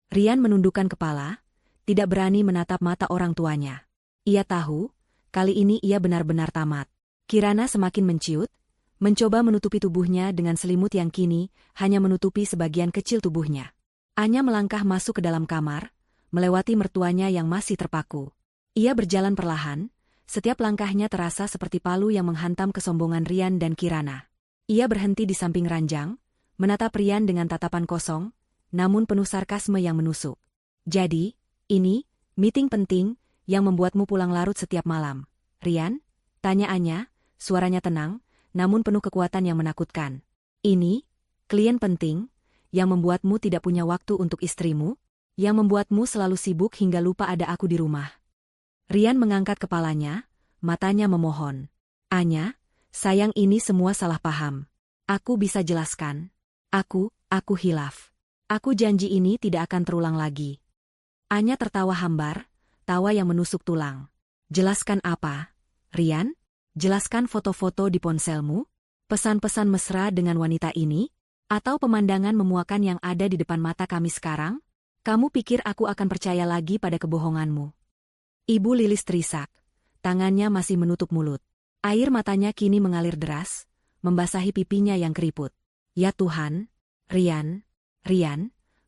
Rian menundukkan kepala, tidak berani menatap mata orang tuanya. Ia tahu, kali ini ia benar-benar tamat. Kirana semakin menciut, mencoba menutupi tubuhnya dengan selimut yang kini hanya menutupi sebagian kecil tubuhnya. Anya melangkah masuk ke dalam kamar, melewati mertuanya yang masih terpaku. Ia berjalan perlahan, setiap langkahnya terasa seperti palu yang menghantam kesombongan Rian dan Kirana. Ia berhenti di samping ranjang, menatap Rian dengan tatapan kosong, namun penuh sarkasme yang menusuk. Jadi, ini, meeting penting, yang membuatmu pulang larut setiap malam, Rian? Tanya Anya, suaranya tenang, namun penuh kekuatan yang menakutkan. Ini, klien penting, yang membuatmu tidak punya waktu untuk istrimu? Yang membuatmu selalu sibuk hingga lupa ada aku di rumah. Rian mengangkat kepalanya, matanya memohon. Anya, sayang ini semua salah paham. Aku bisa jelaskan. Aku hilaf. Aku janji ini tidak akan terulang lagi. Anya tertawa hambar, tawa yang menusuk tulang. Jelaskan apa, Rian? Jelaskan foto-foto di ponselmu? Pesan-pesan mesra dengan wanita ini? Atau pemandangan memuakan yang ada di depan mata kami sekarang? Kamu pikir aku akan percaya lagi pada kebohonganmu? Ibu Lilis terisak. Tangannya masih menutup mulut. Air matanya kini mengalir deras, membasahi pipinya yang keriput. Ya Tuhan, Rian,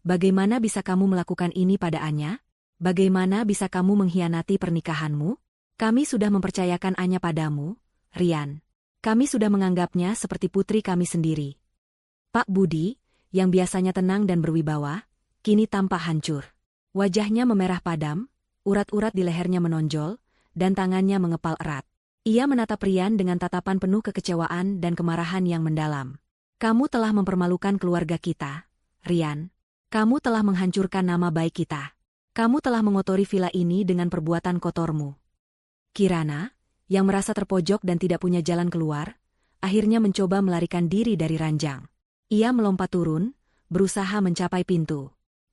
bagaimana bisa kamu melakukan ini pada Anya? Bagaimana bisa kamu mengkhianati pernikahanmu? Kami sudah mempercayakan Anya padamu, Rian. Kami sudah menganggapnya seperti putri kami sendiri. Pak Budi, yang biasanya tenang dan berwibawa, kini tampak hancur. Wajahnya memerah padam, urat-urat di lehernya menonjol, dan tangannya mengepal erat. Ia menatap Rian dengan tatapan penuh kekecewaan dan kemarahan yang mendalam. Kamu telah mempermalukan keluarga kita, Rian. Kamu telah menghancurkan nama baik kita. Kamu telah mengotori villa ini dengan perbuatan kotormu. Kirana, yang merasa terpojok dan tidak punya jalan keluar, akhirnya mencoba melarikan diri dari ranjang. Ia melompat turun, berusaha mencapai pintu.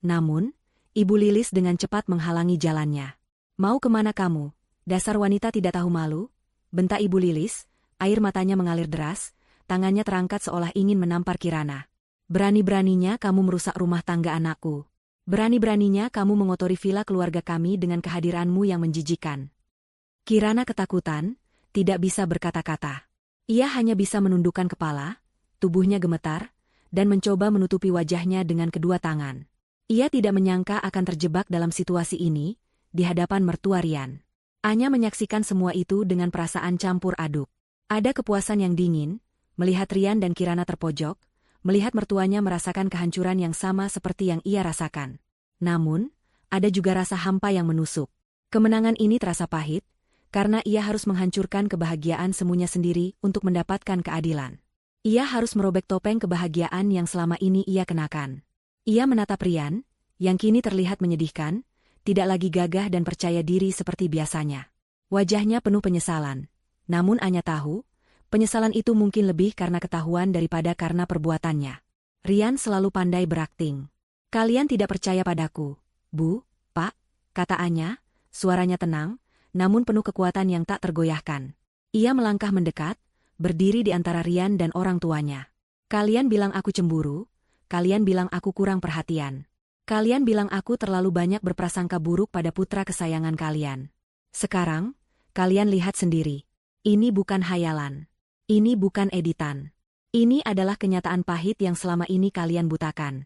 Namun, Ibu Lilis dengan cepat menghalangi jalannya. Mau kemana kamu? Dasar wanita tidak tahu malu? Bentak Ibu Lilis, air matanya mengalir deras, tangannya terangkat seolah ingin menampar Kirana. Berani-beraninya kamu merusak rumah tangga anakku. Berani-beraninya kamu mengotori villa keluarga kami dengan kehadiranmu yang menjijikan. Kirana ketakutan, tidak bisa berkata-kata. Ia hanya bisa menundukkan kepala, tubuhnya gemetar, dan mencoba menutupi wajahnya dengan kedua tangan. Ia tidak menyangka akan terjebak dalam situasi ini, di hadapan mertua Rian. Anya menyaksikan semua itu dengan perasaan campur aduk. Ada kepuasan yang dingin, melihat Rian dan Kirana terpojok, melihat mertuanya merasakan kehancuran yang sama seperti yang ia rasakan. Namun, ada juga rasa hampa yang menusuk. Kemenangan ini terasa pahit, karena ia harus menghancurkan kebahagiaan semuanya sendiri untuk mendapatkan keadilan. Ia harus merobek topeng kebahagiaan yang selama ini ia kenakan. Ia menatap Rian, yang kini terlihat menyedihkan, tidak lagi gagah dan percaya diri seperti biasanya. Wajahnya penuh penyesalan. Namun Anya tahu, penyesalan itu mungkin lebih karena ketahuan daripada karena perbuatannya. Rian selalu pandai berakting. Kalian tidak percaya padaku, Bu, Pak, kata Anya, suaranya tenang, namun penuh kekuatan yang tak tergoyahkan. Ia melangkah mendekat, berdiri di antara Rian dan orang tuanya. Kalian bilang aku cemburu, kalian bilang aku kurang perhatian. Kalian bilang aku terlalu banyak berprasangka buruk pada putra kesayangan kalian. Sekarang, kalian lihat sendiri. Ini bukan hayalan. Ini bukan editan. Ini adalah kenyataan pahit yang selama ini kalian butakan.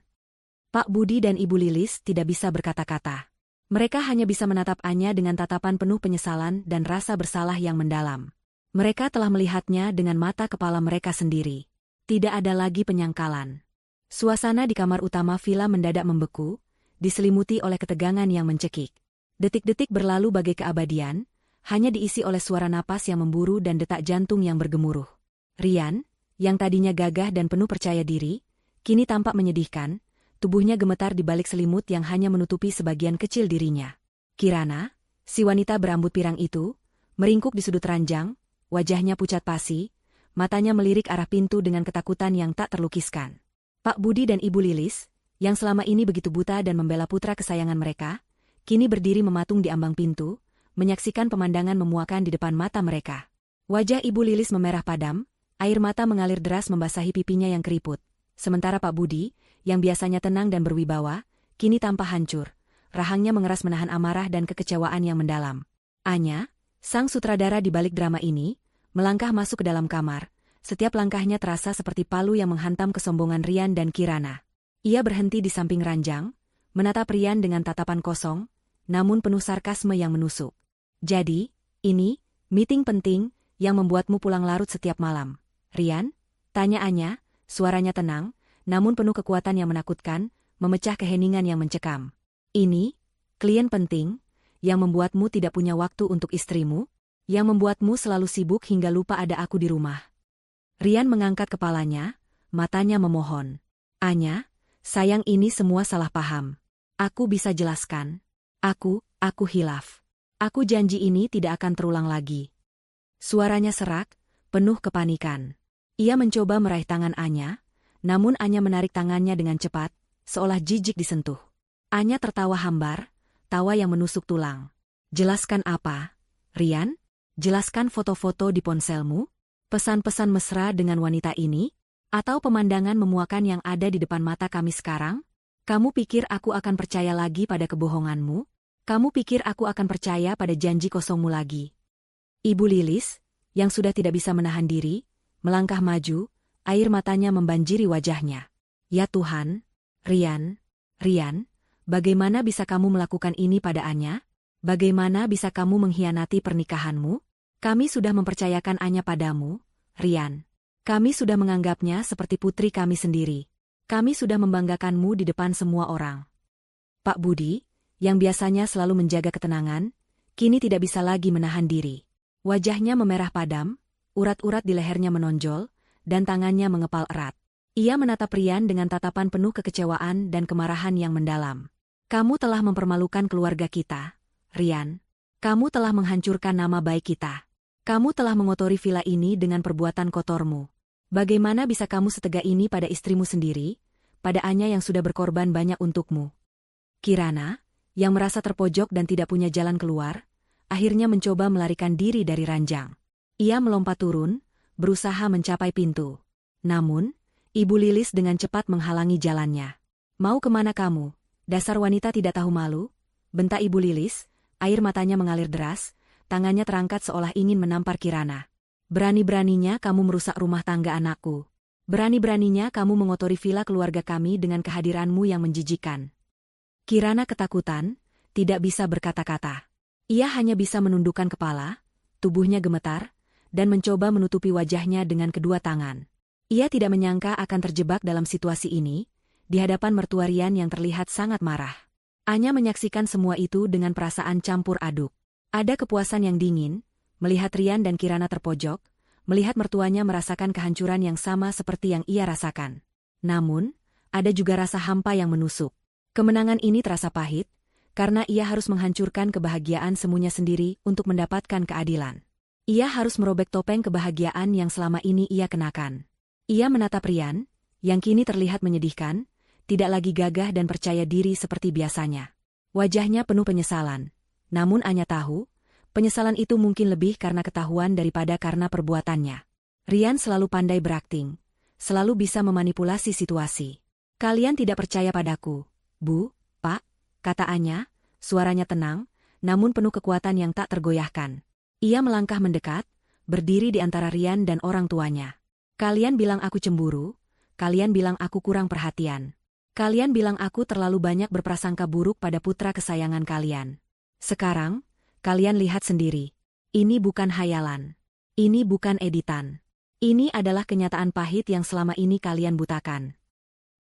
Pak Budi dan Ibu Lilis tidak bisa berkata-kata. Mereka hanya bisa menatap Anya dengan tatapan penuh penyesalan dan rasa bersalah yang mendalam. Mereka telah melihatnya dengan mata kepala mereka sendiri. Tidak ada lagi penyangkalan. Suasana di kamar utama villa mendadak membeku, diselimuti oleh ketegangan yang mencekik. Detik-detik berlalu bagai keabadian, hanya diisi oleh suara napas yang memburu dan detak jantung yang bergemuruh. Rian, yang tadinya gagah dan penuh percaya diri, kini tampak menyedihkan, tubuhnya gemetar di balik selimut yang hanya menutupi sebagian kecil dirinya. Kirana, si wanita berambut pirang itu, meringkuk di sudut ranjang, wajahnya pucat pasi, matanya melirik arah pintu dengan ketakutan yang tak terlukiskan. Pak Budi dan Ibu Lilis, yang selama ini begitu buta dan membela putra kesayangan mereka, kini berdiri mematung di ambang pintu, menyaksikan pemandangan memuakan di depan mata mereka. Wajah Ibu Lilis memerah padam, air mata mengalir deras membasahi pipinya yang keriput. Sementara Pak Budi, yang biasanya tenang dan berwibawa, kini tampak hancur. Rahangnya mengeras menahan amarah dan kekecewaan yang mendalam. Anya, sang sutradara di balik drama ini, melangkah masuk ke dalam kamar. Setiap langkahnya terasa seperti palu yang menghantam kesombongan Rian dan Kirana. Ia berhenti di samping ranjang, menatap Rian dengan tatapan kosong, namun penuh sarkasme yang menusuk. Jadi, ini, meeting penting, yang membuatmu pulang larut setiap malam. Rian? Tanya Anya, suaranya tenang, namun penuh kekuatan yang menakutkan, memecah keheningan yang mencekam. Ini, klien penting, yang membuatmu tidak punya waktu untuk istrimu, yang membuatmu selalu sibuk hingga lupa ada aku di rumah. Rian mengangkat kepalanya, matanya memohon. Anya, sayang ini semua salah paham. Aku bisa jelaskan. Aku hilaf. Aku janji ini tidak akan terulang lagi. Suaranya serak, penuh kepanikan. Ia mencoba meraih tangan Anya, namun Anya menarik tangannya dengan cepat, seolah jijik disentuh. Anya tertawa hambar, tawa yang menusuk tulang. Jelaskan apa, Rian? Jelaskan foto-foto di ponselmu? Pesan-pesan mesra dengan wanita ini? Atau pemandangan memuakan yang ada di depan mata kami sekarang? Kamu pikir aku akan percaya lagi pada kebohonganmu? Kamu pikir aku akan percaya pada janji kosongmu lagi? Ibu Lilis, yang sudah tidak bisa menahan diri, melangkah maju, air matanya membanjiri wajahnya. Ya Tuhan, Rian, bagaimana bisa kamu melakukan ini pada Anya? Bagaimana bisa kamu mengkhianati pernikahanmu? Kami sudah mempercayakan Anya padamu, Rian. Kami sudah menganggapnya seperti putri kami sendiri. Kami sudah membanggakanmu di depan semua orang. Pak Budi, yang biasanya selalu menjaga ketenangan, kini tidak bisa lagi menahan diri. Wajahnya memerah padam, urat-urat di lehernya menonjol, dan tangannya mengepal erat. Ia menatap Rian dengan tatapan penuh kekecewaan dan kemarahan yang mendalam. Kamu telah mempermalukan keluarga kita, Rian. Kamu telah menghancurkan nama baik kita. Kamu telah mengotori villa ini dengan perbuatan kotormu. Bagaimana bisa kamu setega ini pada istrimu sendiri, pada Anya yang sudah berkorban banyak untukmu? Kirana, yang merasa terpojok dan tidak punya jalan keluar, akhirnya mencoba melarikan diri dari ranjang. Ia melompat turun, berusaha mencapai pintu. Namun, Ibu Lilis dengan cepat menghalangi jalannya. Mau kemana kamu? Dasar wanita tidak tahu malu? Bentak Ibu Lilis, air matanya mengalir deras, tangannya terangkat seolah ingin menampar Kirana. Berani-beraninya kamu merusak rumah tangga anakku. Berani-beraninya kamu mengotori villa keluarga kami dengan kehadiranmu yang menjijikan. Kirana ketakutan, tidak bisa berkata-kata. Ia hanya bisa menundukkan kepala, tubuhnya gemetar, dan mencoba menutupi wajahnya dengan kedua tangan. Ia tidak menyangka akan terjebak dalam situasi ini, di hadapan mertua Rian yang terlihat sangat marah. Anya menyaksikan semua itu dengan perasaan campur aduk. Ada kepuasan yang dingin, melihat Rian dan Kirana terpojok, melihat mertuanya merasakan kehancuran yang sama seperti yang ia rasakan. Namun, ada juga rasa hampa yang menusuk. Kemenangan ini terasa pahit, karena ia harus menghancurkan kebahagiaan semuanya sendiri untuk mendapatkan keadilan. Ia harus merobek topeng kebahagiaan yang selama ini ia kenakan. Ia menatap Rian, yang kini terlihat menyedihkan, tidak lagi gagah dan percaya diri seperti biasanya. Wajahnya penuh penyesalan. Namun Anya tahu, penyesalan itu mungkin lebih karena ketahuan daripada karena perbuatannya. Rian selalu pandai berakting, selalu bisa memanipulasi situasi. Kalian tidak percaya padaku, Bu, Pak, kata Anya, suaranya tenang, namun penuh kekuatan yang tak tergoyahkan. Ia melangkah mendekat, berdiri di antara Rian dan orang tuanya. Kalian bilang aku cemburu, kalian bilang aku kurang perhatian. Kalian bilang aku terlalu banyak berprasangka buruk pada putra kesayangan kalian. Sekarang, kalian lihat sendiri. Ini bukan hayalan. Ini bukan editan. Ini adalah kenyataan pahit yang selama ini kalian butakan.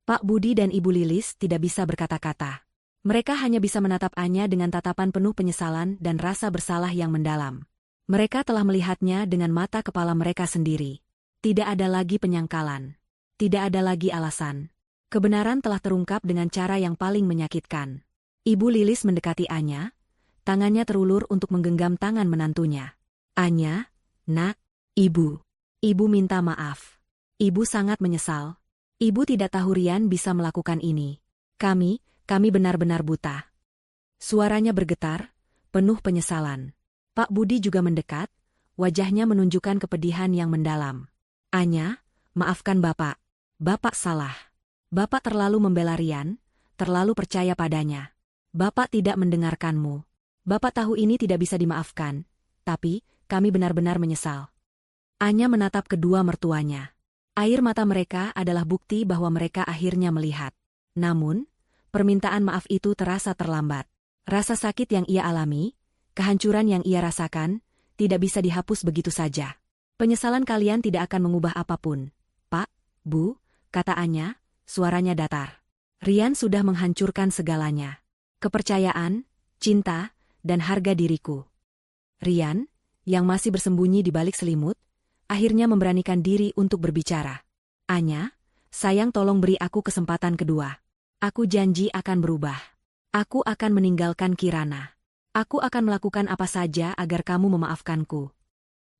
Pak Budi dan Ibu Lilis tidak bisa berkata-kata. Mereka hanya bisa menatap Anya dengan tatapan penuh penyesalan dan rasa bersalah yang mendalam. Mereka telah melihatnya dengan mata kepala mereka sendiri. Tidak ada lagi penyangkalan. Tidak ada lagi alasan. Kebenaran telah terungkap dengan cara yang paling menyakitkan. Ibu Lilis mendekati Anya, tangannya terulur untuk menggenggam tangan menantunya. Anya, nak, Ibu. Ibu minta maaf. Ibu sangat menyesal. Ibu tidak tahu Rian bisa melakukan ini. Kami benar-benar buta. Suaranya bergetar, penuh penyesalan. Pak Budi juga mendekat, wajahnya menunjukkan kepedihan yang mendalam. Anya, maafkan Bapak. Bapak salah. Bapak terlalu membela Rian, terlalu percaya padanya. Bapak tidak mendengarkanmu. Bapak tahu ini tidak bisa dimaafkan, tapi kami benar-benar menyesal. Anya menatap kedua mertuanya. Air mata mereka adalah bukti bahwa mereka akhirnya melihat. Namun, permintaan maaf itu terasa terlambat. Rasa sakit yang ia alami, kehancuran yang ia rasakan, tidak bisa dihapus begitu saja. Penyesalan kalian tidak akan mengubah apapun. Pak, Bu, kata Anya, suaranya datar. Rian sudah menghancurkan segalanya. Kepercayaan, cinta, dan harga diriku. Rian, yang masih bersembunyi di balik selimut, akhirnya memberanikan diri untuk berbicara. Anya, sayang tolong beri aku kesempatan kedua. Aku janji akan berubah. Aku akan meninggalkan Kirana. Aku akan melakukan apa saja agar kamu memaafkanku.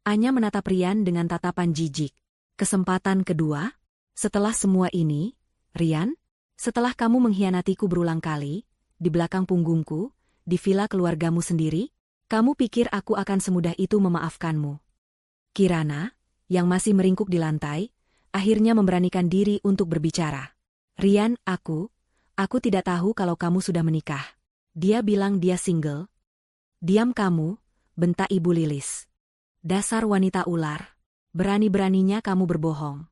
Anya menatap Rian dengan tatapan jijik. Kesempatan kedua? Setelah semua ini, Rian, setelah kamu mengkhianatiku berulang kali, di belakang punggungku, di villa keluargamu sendiri, kamu pikir aku akan semudah itu memaafkanmu? Kirana, yang masih meringkuk di lantai, akhirnya memberanikan diri untuk berbicara. Rian, aku tidak tahu kalau kamu sudah menikah. Dia bilang dia single. Diam kamu, bentak Ibu Lilis. Dasar wanita ular. Berani-beraninya kamu berbohong.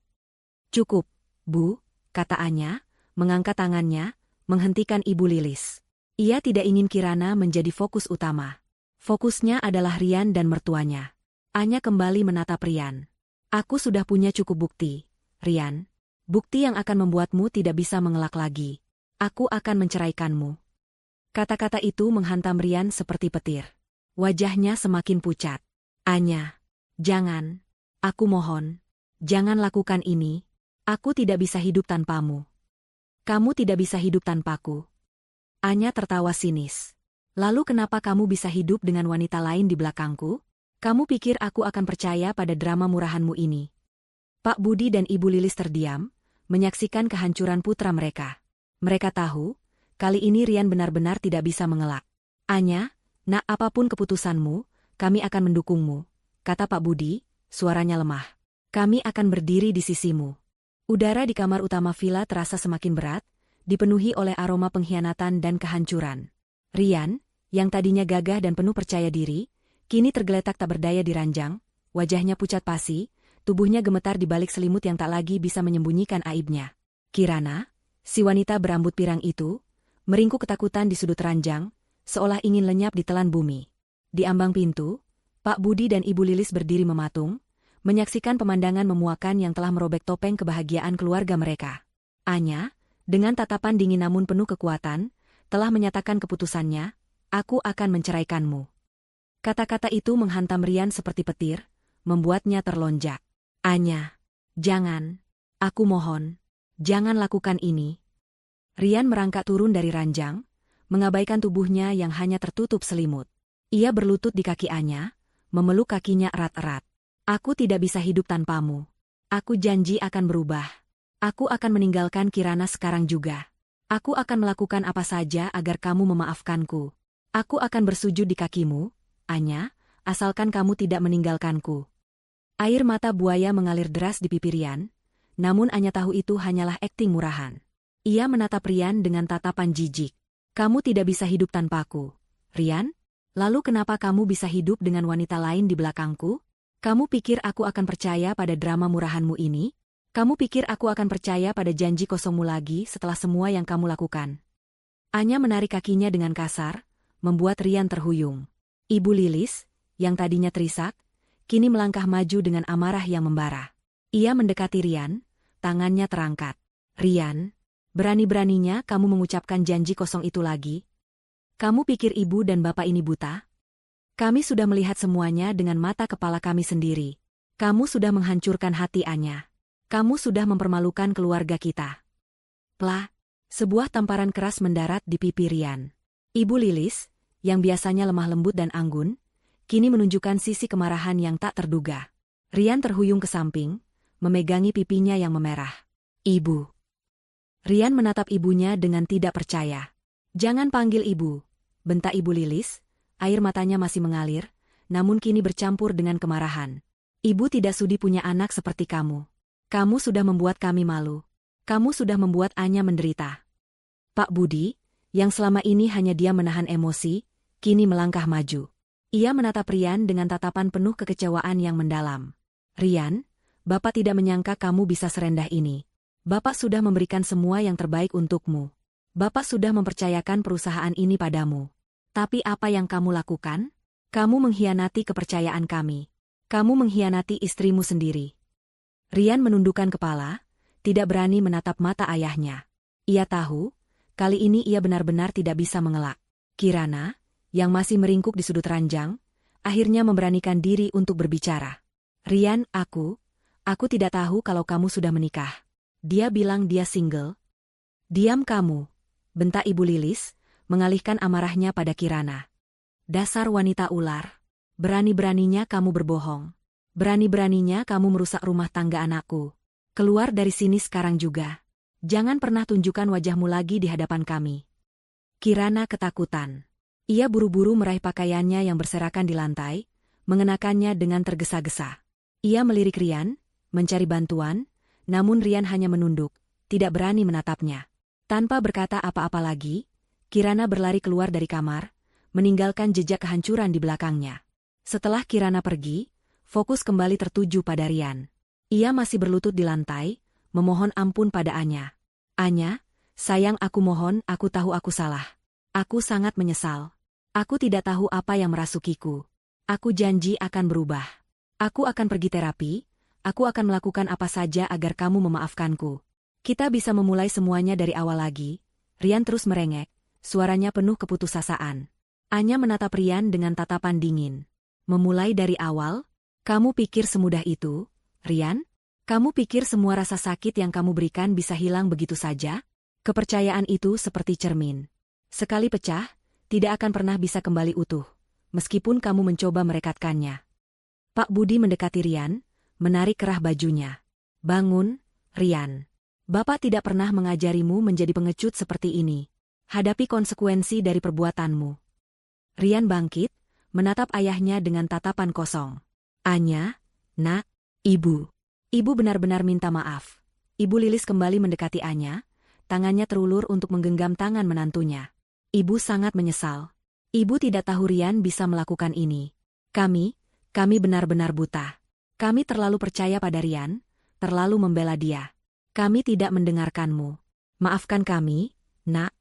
Cukup, Bu, kata Anya, mengangkat tangannya, menghentikan Ibu Lilis. Ia tidak ingin Kirana menjadi fokus utama. Fokusnya adalah Rian dan mertuanya. Anya kembali menatap Rian. Aku sudah punya cukup bukti, Rian. Bukti yang akan membuatmu tidak bisa mengelak lagi. Aku akan menceraikanmu. Kata-kata itu menghantam Rian seperti petir. Wajahnya semakin pucat. Anya, jangan. Aku mohon. Jangan lakukan ini. Aku tidak bisa hidup tanpamu. Kamu tidak bisa hidup tanpaku. Anya tertawa sinis. Lalu kenapa kamu bisa hidup dengan wanita lain di belakangku? Kamu pikir aku akan percaya pada drama murahanmu ini? Pak Budi dan Ibu Lilis terdiam, menyaksikan kehancuran putra mereka. Mereka tahu, kali ini Rian benar-benar tidak bisa mengelak. Anya, nak apapun keputusanmu, kami akan mendukungmu, kata Pak Budi, suaranya lemah. Kami akan berdiri di sisimu. Udara di kamar utama villa terasa semakin berat, dipenuhi oleh aroma pengkhianatan dan kehancuran. Rian, yang tadinya gagah dan penuh percaya diri, kini tergeletak tak berdaya di ranjang, wajahnya pucat pasi, tubuhnya gemetar di balik selimut yang tak lagi bisa menyembunyikan aibnya. Kirana, si wanita berambut pirang itu, meringkuk ketakutan di sudut ranjang, seolah ingin lenyap di telan bumi. Di ambang pintu, Pak Budi dan Ibu Lilis berdiri mematung, menyaksikan pemandangan memuakan yang telah merobek topeng kebahagiaan keluarga mereka. Anya, dengan tatapan dingin namun penuh kekuatan, telah menyatakan keputusannya, aku akan menceraikanmu. Kata-kata itu menghantam Rian seperti petir, membuatnya terlonjak. Anya, jangan. Aku mohon. Jangan lakukan ini. Rian merangkak turun dari ranjang, mengabaikan tubuhnya yang hanya tertutup selimut. Ia berlutut di kaki Anya, memeluk kakinya erat-erat. Aku tidak bisa hidup tanpamu. Aku janji akan berubah. Aku akan meninggalkan Kirana sekarang juga. Aku akan melakukan apa saja agar kamu memaafkanku. Aku akan bersujud di kakimu, Anya, asalkan kamu tidak meninggalkanku. Air mata buaya mengalir deras di pipi Rian, namun Anya tahu itu hanyalah akting murahan. Ia menatap Rian dengan tatapan jijik. Kamu tidak bisa hidup tanpaku. Rian, lalu kenapa kamu bisa hidup dengan wanita lain di belakangku? Kamu pikir aku akan percaya pada drama murahanmu ini? Kamu pikir aku akan percaya pada janji kosongmu lagi setelah semua yang kamu lakukan? Anya menarik kakinya dengan kasar, membuat Rian terhuyung. Ibu Lilis, yang tadinya terisak, kini melangkah maju dengan amarah yang membara. Ia mendekati Rian, tangannya terangkat. Rian, berani-beraninya kamu mengucapkan janji kosong itu lagi? Kamu pikir ibu dan bapak ini buta? Kami sudah melihat semuanya dengan mata kepala kami sendiri. Kamu sudah menghancurkan hati Anya. Kamu sudah mempermalukan keluarga kita. Plah, sebuah tamparan keras mendarat di pipi Rian. Ibu Lilis, yang biasanya lemah lembut dan anggun, kini menunjukkan sisi kemarahan yang tak terduga. Rian terhuyung ke samping, memegangi pipinya yang memerah. Ibu. Rian menatap ibunya dengan tidak percaya. Jangan panggil ibu. bentak Ibu Lilis, air matanya masih mengalir, namun kini bercampur dengan kemarahan. Ibu tidak sudi punya anak seperti kamu. Kamu sudah membuat kami malu. Kamu sudah membuat Anya menderita. Pak Budi, yang selama ini hanya diam menahan emosi, kini melangkah maju. Ia menatap Rian dengan tatapan penuh kekecewaan yang mendalam. Rian, Bapak tidak menyangka kamu bisa serendah ini. Bapak sudah memberikan semua yang terbaik untukmu. Bapak sudah mempercayakan perusahaan ini padamu. Tapi apa yang kamu lakukan? Kamu mengkhianati kepercayaan kami. Kamu mengkhianati istrimu sendiri. Rian menundukkan kepala, tidak berani menatap mata ayahnya. Ia tahu, kali ini ia benar-benar tidak bisa mengelak. Kirana, yang masih meringkuk di sudut ranjang, akhirnya memberanikan diri untuk berbicara. Rian, aku tidak tahu kalau kamu sudah menikah. Dia bilang dia single. Diam kamu, bentak Ibu Lilis, mengalihkan amarahnya pada Kirana. Dasar wanita ular. Berani-beraninya kamu berbohong. Berani-beraninya kamu merusak rumah tangga anakku. Keluar dari sini sekarang juga. Jangan pernah tunjukkan wajahmu lagi di hadapan kami. Kirana ketakutan. Ia buru-buru meraih pakaiannya yang berserakan di lantai, mengenakannya dengan tergesa-gesa. Ia melirik Rian, mencari bantuan, namun Rian hanya menunduk, tidak berani menatapnya. Tanpa berkata apa-apa lagi, Kirana berlari keluar dari kamar, meninggalkan jejak kehancuran di belakangnya. Setelah Kirana pergi, fokus kembali tertuju pada Rian. Ia masih berlutut di lantai, memohon ampun pada Anya. Anya, sayang aku mohon, aku tahu aku salah. Aku sangat menyesal. Aku tidak tahu apa yang merasukiku. Aku janji akan berubah. Aku akan pergi terapi, aku akan melakukan apa saja agar kamu memaafkanku. Kita bisa memulai semuanya dari awal lagi. Rian terus merengek, suaranya penuh keputusasaan. Anya menatap Rian dengan tatapan dingin. Memulai dari awal? Kamu pikir semudah itu, Rian? Kamu pikir semua rasa sakit yang kamu berikan bisa hilang begitu saja? Kepercayaan itu seperti cermin. Sekali pecah, tidak akan pernah bisa kembali utuh, meskipun kamu mencoba merekatkannya. Pak Budi mendekati Rian, menarik kerah bajunya. Bangun, Rian. Bapak tidak pernah mengajarimu menjadi pengecut seperti ini. Hadapi konsekuensi dari perbuatanmu. Rian bangkit, menatap ayahnya dengan tatapan kosong. Anya, nak, ibu. Ibu benar-benar minta maaf. Ibu Lilis kembali mendekati Anya, tangannya terulur untuk menggenggam tangan menantunya. Ibu sangat menyesal. Ibu tidak tahu Rian bisa melakukan ini. Kami benar-benar buta. Kami terlalu percaya pada Rian, terlalu membela dia. Kami tidak mendengarkanmu. Maafkan kami, nak.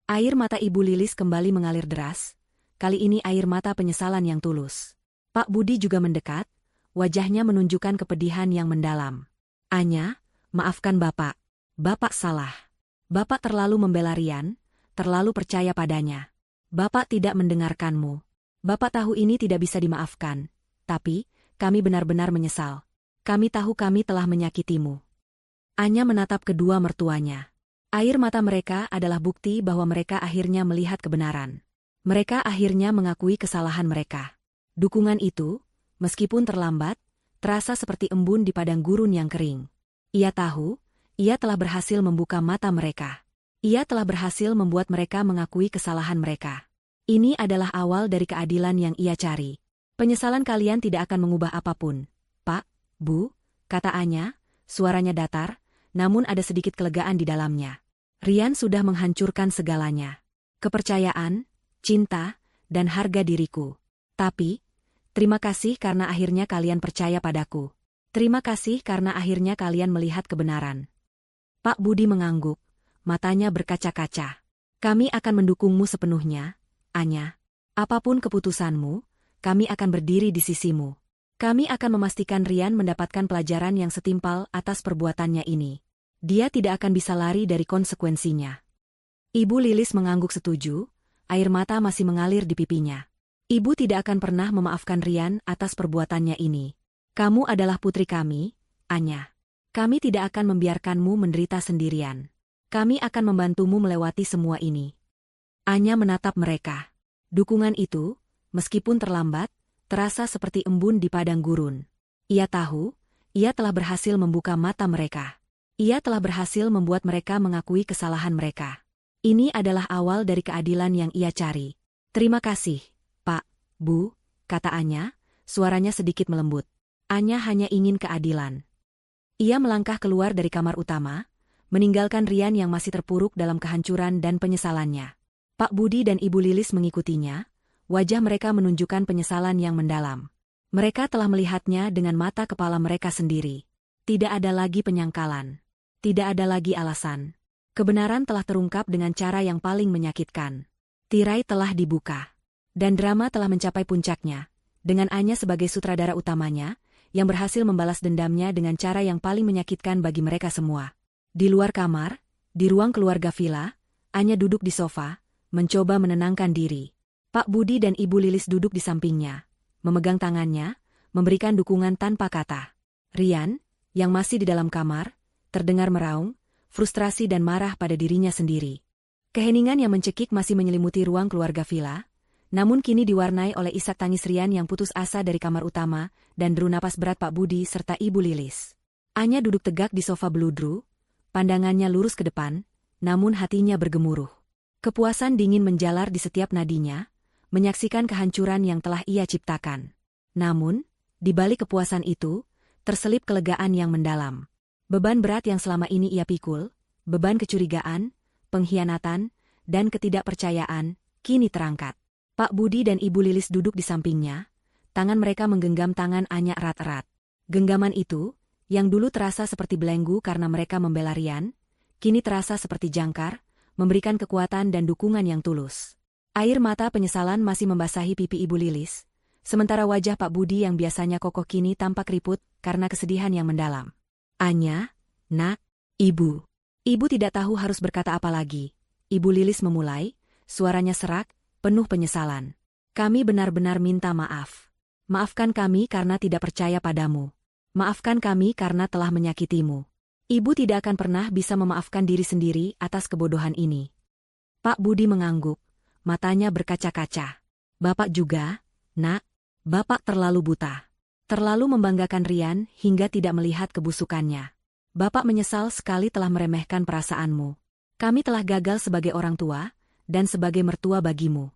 Air mata Ibu Lilis kembali mengalir deras, kali ini air mata penyesalan yang tulus. Pak Budi juga mendekat, wajahnya menunjukkan kepedihan yang mendalam. Anya, maafkan Bapak. Bapak salah. Bapak terlalu membela Rian, terlalu percaya padanya. Bapak tidak mendengarkanmu. Bapak tahu ini tidak bisa dimaafkan, tapi kami benar-benar menyesal. Kami tahu kami telah menyakitimu. Anya menatap kedua mertuanya. Air mata mereka adalah bukti bahwa mereka akhirnya melihat kebenaran. Mereka akhirnya mengakui kesalahan mereka. Dukungan itu, meskipun terlambat, terasa seperti embun di padang gurun yang kering. Ia tahu, ia telah berhasil membuka mata mereka. Ia telah berhasil membuat mereka mengakui kesalahan mereka. Ini adalah awal dari keadilan yang ia cari. Penyesalan kalian tidak akan mengubah apapun. Pak, Bu, kata Anya, suaranya datar, namun ada sedikit kelegaan di dalamnya. Rian sudah menghancurkan segalanya. Kepercayaan, cinta, dan harga diriku. Tapi, terima kasih karena akhirnya kalian percaya padaku. Terima kasih karena akhirnya kalian melihat kebenaran. Pak Budi mengangguk, matanya berkaca-kaca. Kami akan mendukungmu sepenuhnya, Anya. Apapun keputusanmu, kami akan berdiri di sisimu. Kami akan memastikan Rian mendapatkan pelajaran yang setimpal atas perbuatannya ini. Dia tidak akan bisa lari dari konsekuensinya. Ibu Lilis mengangguk setuju, air mata masih mengalir di pipinya. Ibu tidak akan pernah memaafkan Rian atas perbuatannya ini. Kamu adalah putri kami, Anya. Kami tidak akan membiarkanmu menderita sendirian. Kami akan membantumu melewati semua ini. Anya menatap mereka. Dukungan itu, meskipun terlambat, terasa seperti embun di padang gurun. Ia tahu, ia telah berhasil membuka mata mereka. Ia telah berhasil membuat mereka mengakui kesalahan mereka. Ini adalah awal dari keadilan yang ia cari. Terima kasih, Pak, Bu, kata Anya, suaranya sedikit melembut. Anya hanya ingin keadilan. Ia melangkah keluar dari kamar utama, meninggalkan Rian yang masih terpuruk dalam kehancuran dan penyesalannya. Pak Budi dan Ibu Lilis mengikutinya, wajah mereka menunjukkan penyesalan yang mendalam. Mereka telah melihatnya dengan mata kepala mereka sendiri. Tidak ada lagi penyangkalan. Tidak ada lagi alasan. Kebenaran telah terungkap dengan cara yang paling menyakitkan. Tirai telah dibuka. Dan drama telah mencapai puncaknya, dengan Anya sebagai sutradara utamanya, yang berhasil membalas dendamnya dengan cara yang paling menyakitkan bagi mereka semua. Di luar kamar, di ruang keluarga villa, Anya duduk di sofa, mencoba menenangkan diri. Pak Budi dan Ibu Lilis duduk di sampingnya, memegang tangannya, memberikan dukungan tanpa kata. Rian, yang masih di dalam kamar, terdengar meraung, frustrasi dan marah pada dirinya sendiri. Keheningan yang mencekik masih menyelimuti ruang keluarga villa, namun kini diwarnai oleh isak tangis Rian yang putus asa dari kamar utama dan deru napas berat Pak Budi serta Ibu Lilis. Anya duduk tegak di sofa beludru, pandangannya lurus ke depan, namun hatinya bergemuruh. Kepuasan dingin menjalar di setiap nadinya, menyaksikan kehancuran yang telah ia ciptakan. Namun, di balik kepuasan itu, terselip kelegaan yang mendalam. Beban berat yang selama ini ia pikul, beban kecurigaan, pengkhianatan, dan ketidakpercayaan, kini terangkat. Pak Budi dan Ibu Lilis duduk di sampingnya, tangan mereka menggenggam tangan Anya erat-erat. Genggaman itu, yang dulu terasa seperti belenggu karena mereka membela Rian, kini terasa seperti jangkar, memberikan kekuatan dan dukungan yang tulus. Air mata penyesalan masih membasahi pipi Ibu Lilis, sementara wajah Pak Budi yang biasanya kokoh kini tampak keriput karena kesedihan yang mendalam. Anya, nak, Ibu. Ibu tidak tahu harus berkata apa lagi. Ibu Lilis memulai, suaranya serak, penuh penyesalan. Kami benar-benar minta maaf. Maafkan kami karena tidak percaya padamu. Maafkan kami karena telah menyakitimu. Ibu tidak akan pernah bisa memaafkan diri sendiri atas kebodohan ini. Pak Budi mengangguk, matanya berkaca-kaca. Bapak juga, nak, Bapak terlalu buta. Terlalu membanggakan Rian hingga tidak melihat kebusukannya. Bapak menyesal sekali telah meremehkan perasaanmu. Kami telah gagal sebagai orang tua, dan sebagai mertua bagimu.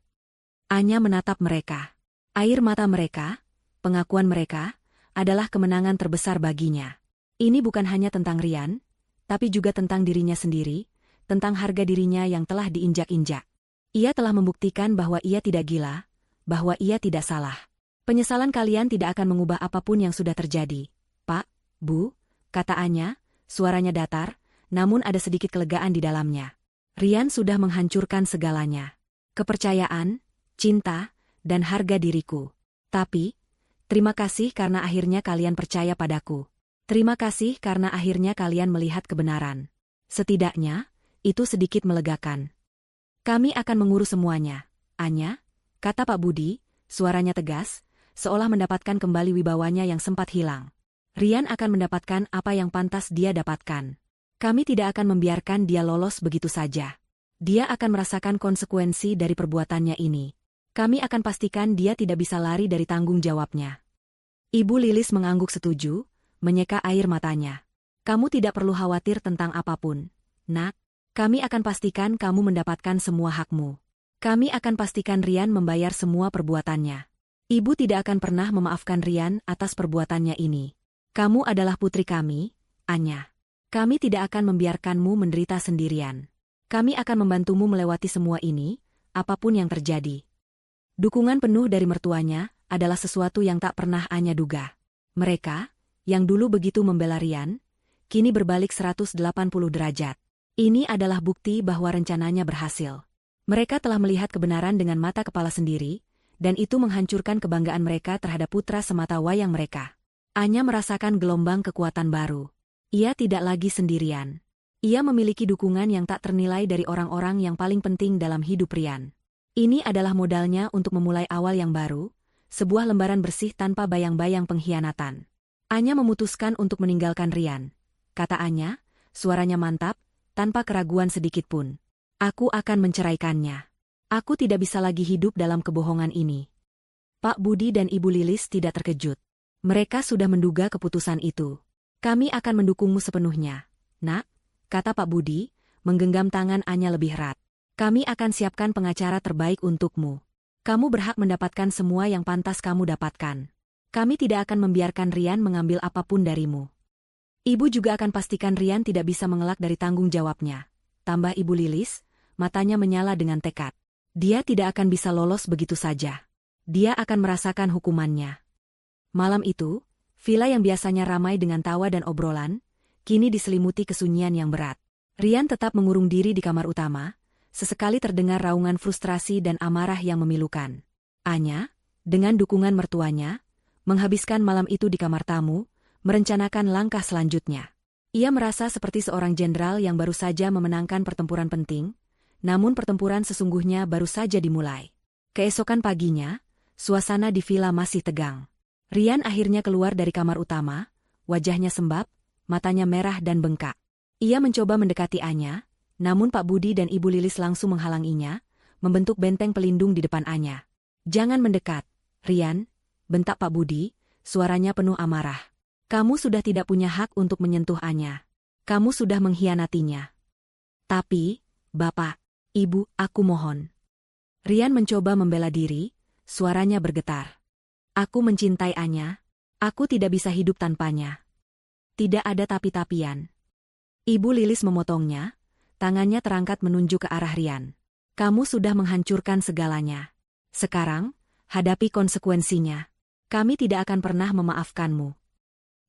Anya menatap mereka. Air mata mereka, pengakuan mereka, adalah kemenangan terbesar baginya. Ini bukan hanya tentang Rian, tapi juga tentang dirinya sendiri, tentang harga dirinya yang telah diinjak-injak. Ia telah membuktikan bahwa ia tidak gila, bahwa ia tidak salah. Penyesalan kalian tidak akan mengubah apapun yang sudah terjadi. Pak, Bu, kata Anya, suaranya datar, namun ada sedikit kelegaan di dalamnya. Rian sudah menghancurkan segalanya. Kepercayaan, cinta, dan harga diriku. Tapi, terima kasih karena akhirnya kalian percaya padaku. Terima kasih karena akhirnya kalian melihat kebenaran. Setidaknya, itu sedikit melegakan. Kami akan mengurus semuanya, Anya, kata Pak Budi, suaranya tegas, seolah mendapatkan kembali wibawanya yang sempat hilang. Rian akan mendapatkan apa yang pantas dia dapatkan. Kami tidak akan membiarkan dia lolos begitu saja. Dia akan merasakan konsekuensi dari perbuatannya ini. Kami akan pastikan dia tidak bisa lari dari tanggung jawabnya. Ibu Lilis mengangguk setuju, menyeka air matanya. Kamu tidak perlu khawatir tentang apapun, nak. Kami akan pastikan kamu mendapatkan semua hakmu. Kami akan pastikan Rian membayar semua perbuatannya. Ibu tidak akan pernah memaafkan Rian atas perbuatannya ini. Kamu adalah putri kami, Anya. Kami tidak akan membiarkanmu menderita sendirian. Kami akan membantumu melewati semua ini, apapun yang terjadi. Dukungan penuh dari mertuanya adalah sesuatu yang tak pernah Anya duga. Mereka, yang dulu begitu membela Rian, kini berbalik 180 derajat. Ini adalah bukti bahwa rencananya berhasil. Mereka telah melihat kebenaran dengan mata kepala sendiri, dan itu menghancurkan kebanggaan mereka terhadap putra semata wayang mereka. Anya merasakan gelombang kekuatan baru. Ia tidak lagi sendirian. Ia memiliki dukungan yang tak ternilai dari orang-orang yang paling penting dalam hidup Rian. Ini adalah modalnya untuk memulai awal yang baru, sebuah lembaran bersih tanpa bayang-bayang pengkhianatan. Anya memutuskan untuk meninggalkan Rian. Kata Anya, suaranya mantap, tanpa keraguan sedikitpun. Aku akan menceraikannya. Aku tidak bisa lagi hidup dalam kebohongan ini. Pak Budi dan Ibu Lilis tidak terkejut. Mereka sudah menduga keputusan itu. Kami akan mendukungmu sepenuhnya, nak, kata Pak Budi, menggenggam tangan Anya lebih erat. Kami akan siapkan pengacara terbaik untukmu. Kamu berhak mendapatkan semua yang pantas kamu dapatkan. Kami tidak akan membiarkan Rian mengambil apapun darimu. Ibu juga akan pastikan Rian tidak bisa mengelak dari tanggung jawabnya. Tambah Ibu Lilis, matanya menyala dengan tekad. Dia tidak akan bisa lolos begitu saja. Dia akan merasakan hukumannya. Malam itu, villa yang biasanya ramai dengan tawa dan obrolan, kini diselimuti kesunyian yang berat. Rian tetap mengurung diri di kamar utama, sesekali terdengar raungan frustrasi dan amarah yang memilukan. Anya, dengan dukungan mertuanya, menghabiskan malam itu di kamar tamu, merencanakan langkah selanjutnya. Ia merasa seperti seorang jenderal yang baru saja memenangkan pertempuran penting, namun pertempuran sesungguhnya baru saja dimulai. Keesokan paginya, suasana di villa masih tegang. Rian akhirnya keluar dari kamar utama, wajahnya sembab, matanya merah dan bengkak. Ia mencoba mendekati Anya, namun Pak Budi dan Ibu Lilis langsung menghalanginya, membentuk benteng pelindung di depan Anya. "Jangan mendekat, Rian," bentak Pak Budi, suaranya penuh amarah. "Kamu sudah tidak punya hak untuk menyentuh Anya. Kamu sudah mengkhianatinya." "Tapi, Bapak, Ibu, aku mohon." Rian mencoba membela diri, suaranya bergetar. "Aku mencintai Anya. Aku tidak bisa hidup tanpanya. Tidak ada tapi-tapian." Ibu Lilis memotongnya, tangannya terangkat menunjuk ke arah Rian. "Kamu sudah menghancurkan segalanya. Sekarang, hadapi konsekuensinya. Kami tidak akan pernah memaafkanmu."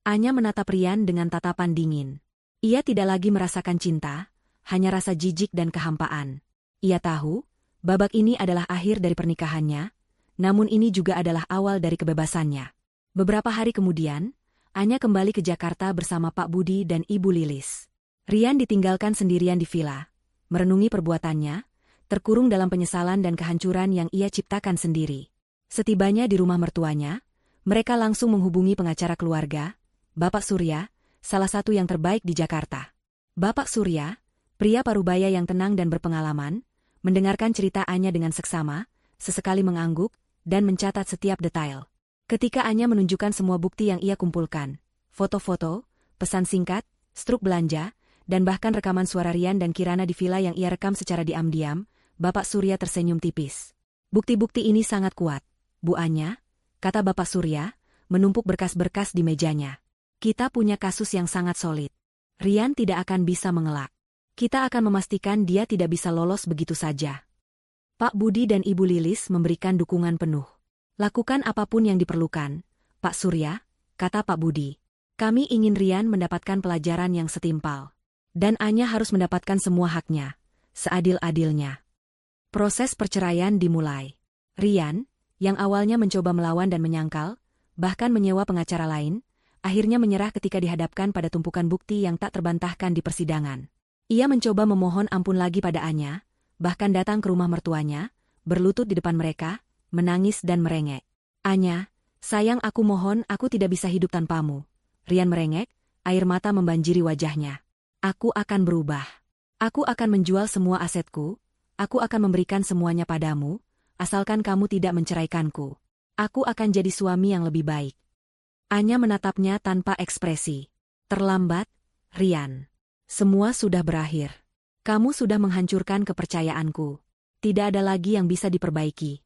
Anya menatap Rian dengan tatapan dingin. Ia tidak lagi merasakan cinta, hanya rasa jijik dan kehampaan. Ia tahu, babak ini adalah akhir dari pernikahannya, namun ini juga adalah awal dari kebebasannya. Beberapa hari kemudian, Anya kembali ke Jakarta bersama Pak Budi dan Ibu Lilis. Rian ditinggalkan sendirian di villa, merenungi perbuatannya, terkurung dalam penyesalan dan kehancuran yang ia ciptakan sendiri. Setibanya di rumah mertuanya, mereka langsung menghubungi pengacara keluarga, Bapak Surya, salah satu yang terbaik di Jakarta. Bapak Surya, pria parubaya yang tenang dan berpengalaman, mendengarkan cerita Anya dengan seksama, sesekali mengangguk, dan mencatat setiap detail. Ketika Anya menunjukkan semua bukti yang ia kumpulkan, foto-foto, pesan singkat, struk belanja, dan bahkan rekaman suara Rian dan Kirana di villa yang ia rekam secara diam-diam, Bapak Surya tersenyum tipis. "Bukti-bukti ini sangat kuat, Bu Anya," kata Bapak Surya, menumpuk berkas-berkas di mejanya. "Kita punya kasus yang sangat solid. Rian tidak akan bisa mengelak. Kita akan memastikan dia tidak bisa lolos begitu saja." Pak Budi dan Ibu Lilis memberikan dukungan penuh. "Lakukan apapun yang diperlukan, Pak Surya," kata Pak Budi. "Kami ingin Rian mendapatkan pelajaran yang setimpal. Dan Anya harus mendapatkan semua haknya, seadil-adilnya." Proses perceraian dimulai. Rian, yang awalnya mencoba melawan dan menyangkal, bahkan menyewa pengacara lain, akhirnya menyerah ketika dihadapkan pada tumpukan bukti yang tak terbantahkan di persidangan. Ia mencoba memohon ampun lagi pada Anya, bahkan datang ke rumah mertuanya, berlutut di depan mereka, menangis dan merengek. "Anya, sayang, aku mohon, aku tidak bisa hidup tanpamu." Rian merengek, air mata membanjiri wajahnya. "Aku akan berubah. Aku akan menjual semua asetku, aku akan memberikan semuanya padamu, asalkan kamu tidak menceraikanku. Aku akan jadi suami yang lebih baik." Anya menatapnya tanpa ekspresi. "Terlambat, Rian. Semua sudah berakhir. Kamu sudah menghancurkan kepercayaanku. Tidak ada lagi yang bisa diperbaiki."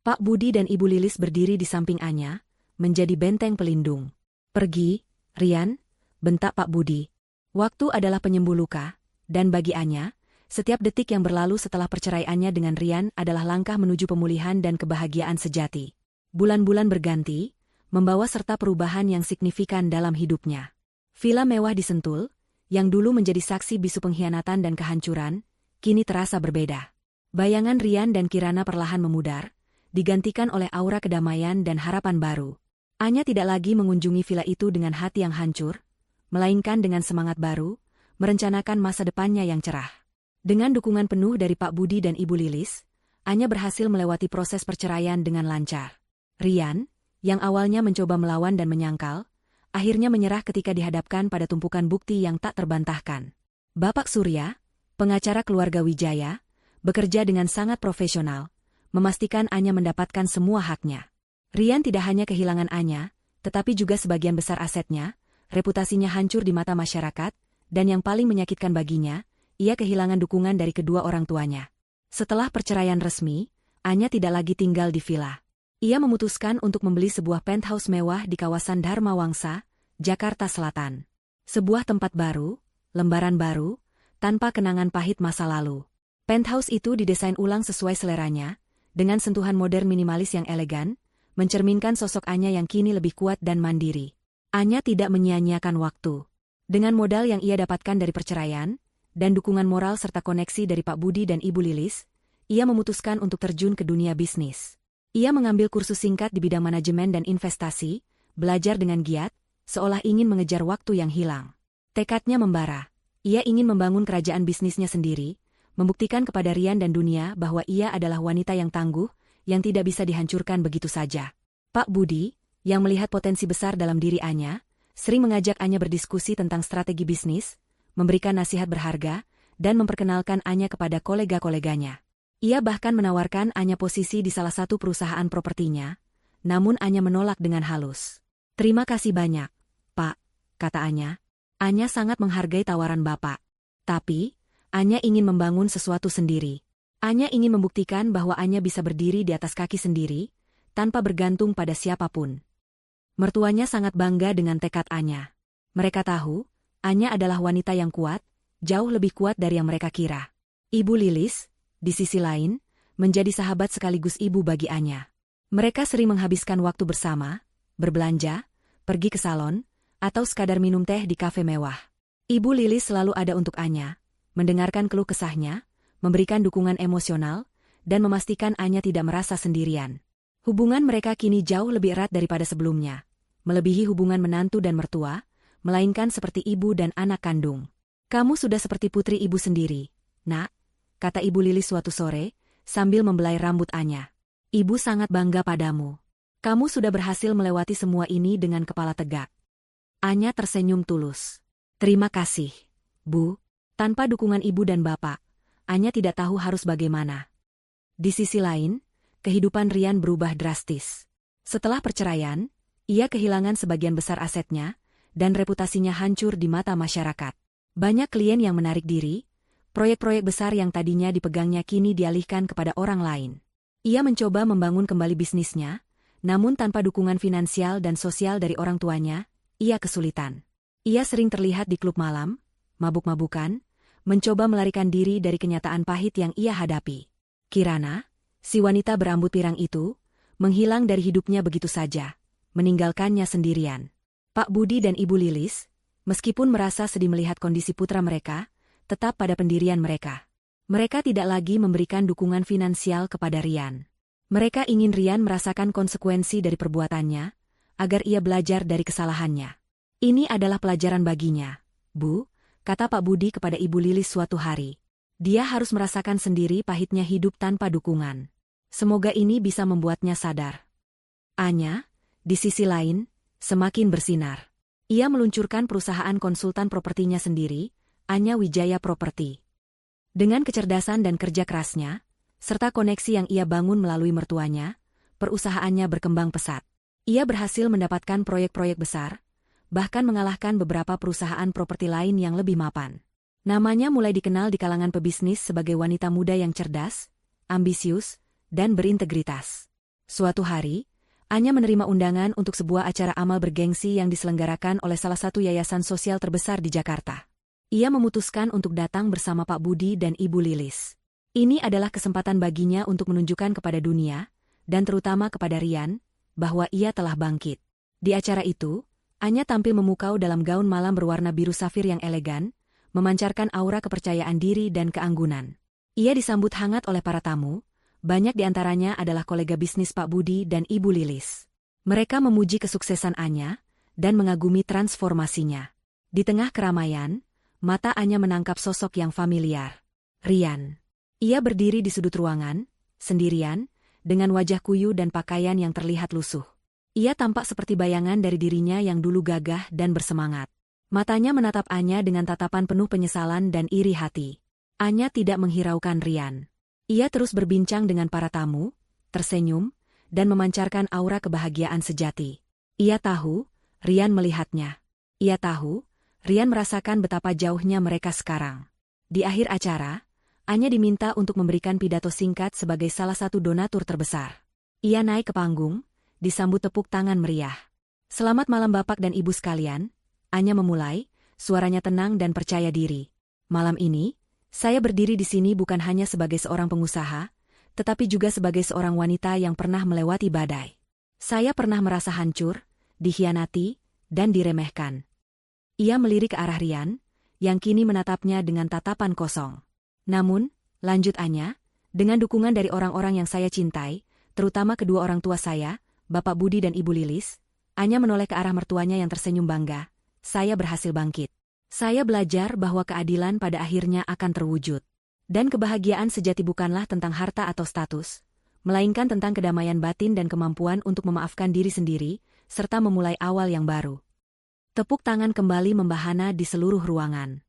Pak Budi dan Ibu Lilis berdiri di samping Anya, menjadi benteng pelindung. "Pergi, Rian," bentak Pak Budi. Waktu adalah penyembuh luka, dan bagi Anya, setiap detik yang berlalu setelah perceraiannya dengan Rian adalah langkah menuju pemulihan dan kebahagiaan sejati. Bulan-bulan berganti, membawa serta perubahan yang signifikan dalam hidupnya. Villa mewah di Sentul, yang dulu menjadi saksi bisu pengkhianatan dan kehancuran, kini terasa berbeda. Bayangan Rian dan Kirana perlahan memudar, digantikan oleh aura kedamaian dan harapan baru. Anya tidak lagi mengunjungi villa itu dengan hati yang hancur, melainkan dengan semangat baru, merencanakan masa depannya yang cerah. Dengan dukungan penuh dari Pak Budi dan Ibu Lilis, Anya berhasil melewati proses perceraian dengan lancar. Rian, yang awalnya mencoba melawan dan menyangkal, akhirnya menyerah ketika dihadapkan pada tumpukan bukti yang tak terbantahkan. Bapak Surya, pengacara keluarga Wijaya, bekerja dengan sangat profesional, memastikan Anya mendapatkan semua haknya. Rian tidak hanya kehilangan Anya, tetapi juga sebagian besar asetnya, reputasinya hancur di mata masyarakat, dan yang paling menyakitkan baginya, ia kehilangan dukungan dari kedua orang tuanya. Setelah perceraian resmi, Anya tidak lagi tinggal di villa. Ia memutuskan untuk membeli sebuah penthouse mewah di kawasan Dharma Wangsa, Jakarta Selatan. Sebuah tempat baru, lembaran baru, tanpa kenangan pahit masa lalu. Penthouse itu didesain ulang sesuai seleranya, dengan sentuhan modern minimalis yang elegan, mencerminkan sosok Anya yang kini lebih kuat dan mandiri. Anya tidak menyia-nyiakan waktu. Dengan modal yang ia dapatkan dari perceraian, dan dukungan moral serta koneksi dari Pak Budi dan Ibu Lilis, ia memutuskan untuk terjun ke dunia bisnis. Ia mengambil kursus singkat di bidang manajemen dan investasi, belajar dengan giat, seolah ingin mengejar waktu yang hilang. Tekadnya membara. Ia ingin membangun kerajaan bisnisnya sendiri, membuktikan kepada Rian dan dunia bahwa ia adalah wanita yang tangguh, yang tidak bisa dihancurkan begitu saja. Pak Budi, yang melihat potensi besar dalam diri Anya, sering mengajak Anya berdiskusi tentang strategi bisnis, memberikan nasihat berharga, dan memperkenalkan Anya kepada kolega-koleganya. Ia bahkan menawarkan Anya posisi di salah satu perusahaan propertinya, namun Anya menolak dengan halus. "Terima kasih banyak, Pak," kata Anya. Anya sangat menghargai tawaran Bapak. Tapi, Anya ingin membangun sesuatu sendiri. Anya ingin membuktikan bahwa Anya bisa berdiri di atas kaki sendiri, tanpa bergantung pada siapapun. Mertuanya sangat bangga dengan tekad Anya. Mereka tahu, Anya adalah wanita yang kuat, jauh lebih kuat dari yang mereka kira. Ibu Lilis, di sisi lain, menjadi sahabat sekaligus ibu bagi Anya. Mereka sering menghabiskan waktu bersama, berbelanja, pergi ke salon, atau sekadar minum teh di kafe mewah. Ibu Lilis selalu ada untuk Anya, mendengarkan keluh kesahnya, memberikan dukungan emosional, dan memastikan Anya tidak merasa sendirian. Hubungan mereka kini jauh lebih erat daripada sebelumnya, melebihi hubungan menantu dan mertua, melainkan seperti ibu dan anak kandung. "Kamu sudah seperti putri ibu sendiri, Nak," kata Ibu Lilis suatu sore, sambil membelai rambut Anya. "Ibu sangat bangga padamu. Kamu sudah berhasil melewati semua ini dengan kepala tegak." Anya tersenyum tulus. "Terima kasih, Bu. Tanpa dukungan ibu dan bapak, Anya tidak tahu harus bagaimana." Di sisi lain, kehidupan Rian berubah drastis. Setelah perceraian, ia kehilangan sebagian besar asetnya, dan reputasinya hancur di mata masyarakat. Banyak klien yang menarik diri, proyek-proyek besar yang tadinya dipegangnya kini dialihkan kepada orang lain. Ia mencoba membangun kembali bisnisnya, namun tanpa dukungan finansial dan sosial dari orang tuanya, ia kesulitan. Ia sering terlihat di klub malam, mabuk-mabukan, mencoba melarikan diri dari kenyataan pahit yang ia hadapi. Kirana, si wanita berambut pirang itu, menghilang dari hidupnya begitu saja, meninggalkannya sendirian. Pak Budi dan Ibu Lilis, meskipun merasa sedih melihat kondisi putra mereka, tetap pada pendirian mereka. Mereka tidak lagi memberikan dukungan finansial kepada Rian. Mereka ingin Rian merasakan konsekuensi dari perbuatannya, agar ia belajar dari kesalahannya. "Ini adalah pelajaran baginya, Bu," kata Pak Budi kepada Ibu Lilis suatu hari. "Dia harus merasakan sendiri pahitnya hidup tanpa dukungan. Semoga ini bisa membuatnya sadar." Anya, di sisi lain, semakin bersinar. Ia meluncurkan perusahaan konsultan propertinya sendiri, Anya Wijaya Property. Dengan kecerdasan dan kerja kerasnya, serta koneksi yang ia bangun melalui mertuanya, perusahaannya berkembang pesat. Ia berhasil mendapatkan proyek-proyek besar, bahkan mengalahkan beberapa perusahaan properti lain yang lebih mapan. Namanya mulai dikenal di kalangan pebisnis sebagai wanita muda yang cerdas, ambisius, dan berintegritas. Suatu hari, Anya menerima undangan untuk sebuah acara amal bergengsi yang diselenggarakan oleh salah satu yayasan sosial terbesar di Jakarta. Ia memutuskan untuk datang bersama Pak Budi dan Ibu Lilis. Ini adalah kesempatan baginya untuk menunjukkan kepada dunia, dan terutama kepada Rian, bahwa ia telah bangkit. Di acara itu, Anya tampil memukau dalam gaun malam berwarna biru safir yang elegan, memancarkan aura kepercayaan diri dan keanggunan. Ia disambut hangat oleh para tamu, banyak di antaranya adalah kolega bisnis Pak Budi dan Ibu Lilis. Mereka memuji kesuksesan Anya, dan mengagumi transformasinya. Di tengah keramaian, mata Anya menangkap sosok yang familiar. Rian. Ia berdiri di sudut ruangan, sendirian, dengan wajah kuyu dan pakaian yang terlihat lusuh. Ia tampak seperti bayangan dari dirinya yang dulu gagah dan bersemangat. Matanya menatap Anya dengan tatapan penuh penyesalan dan iri hati. Anya tidak menghiraukan Rian. Ia terus berbincang dengan para tamu, tersenyum, dan memancarkan aura kebahagiaan sejati. Ia tahu, Rian melihatnya. Ia tahu, Rian merasakan betapa jauhnya mereka sekarang. Di akhir acara, Anya diminta untuk memberikan pidato singkat sebagai salah satu donatur terbesar. Ia naik ke panggung, disambut tepuk tangan meriah. Selamat malam Bapak dan Ibu sekalian, Anya memulai, suaranya tenang dan percaya diri. Malam ini, saya berdiri di sini bukan hanya sebagai seorang pengusaha, tetapi juga sebagai seorang wanita yang pernah melewati badai. Saya pernah merasa hancur, dikhianati, dan diremehkan. Ia melirik ke arah Rian, yang kini menatapnya dengan tatapan kosong. Namun, lanjut Anya, dengan dukungan dari orang-orang yang saya cintai, terutama kedua orang tua saya, Bapak Budi dan Ibu Lilis, Anya menoleh ke arah mertuanya yang tersenyum bangga. Saya berhasil bangkit. Saya belajar bahwa keadilan pada akhirnya akan terwujud. Dan kebahagiaan sejati bukanlah tentang harta atau status, melainkan tentang kedamaian batin dan kemampuan untuk memaafkan diri sendiri, serta memulai awal yang baru. Tepuk tangan kembali membahana di seluruh ruangan.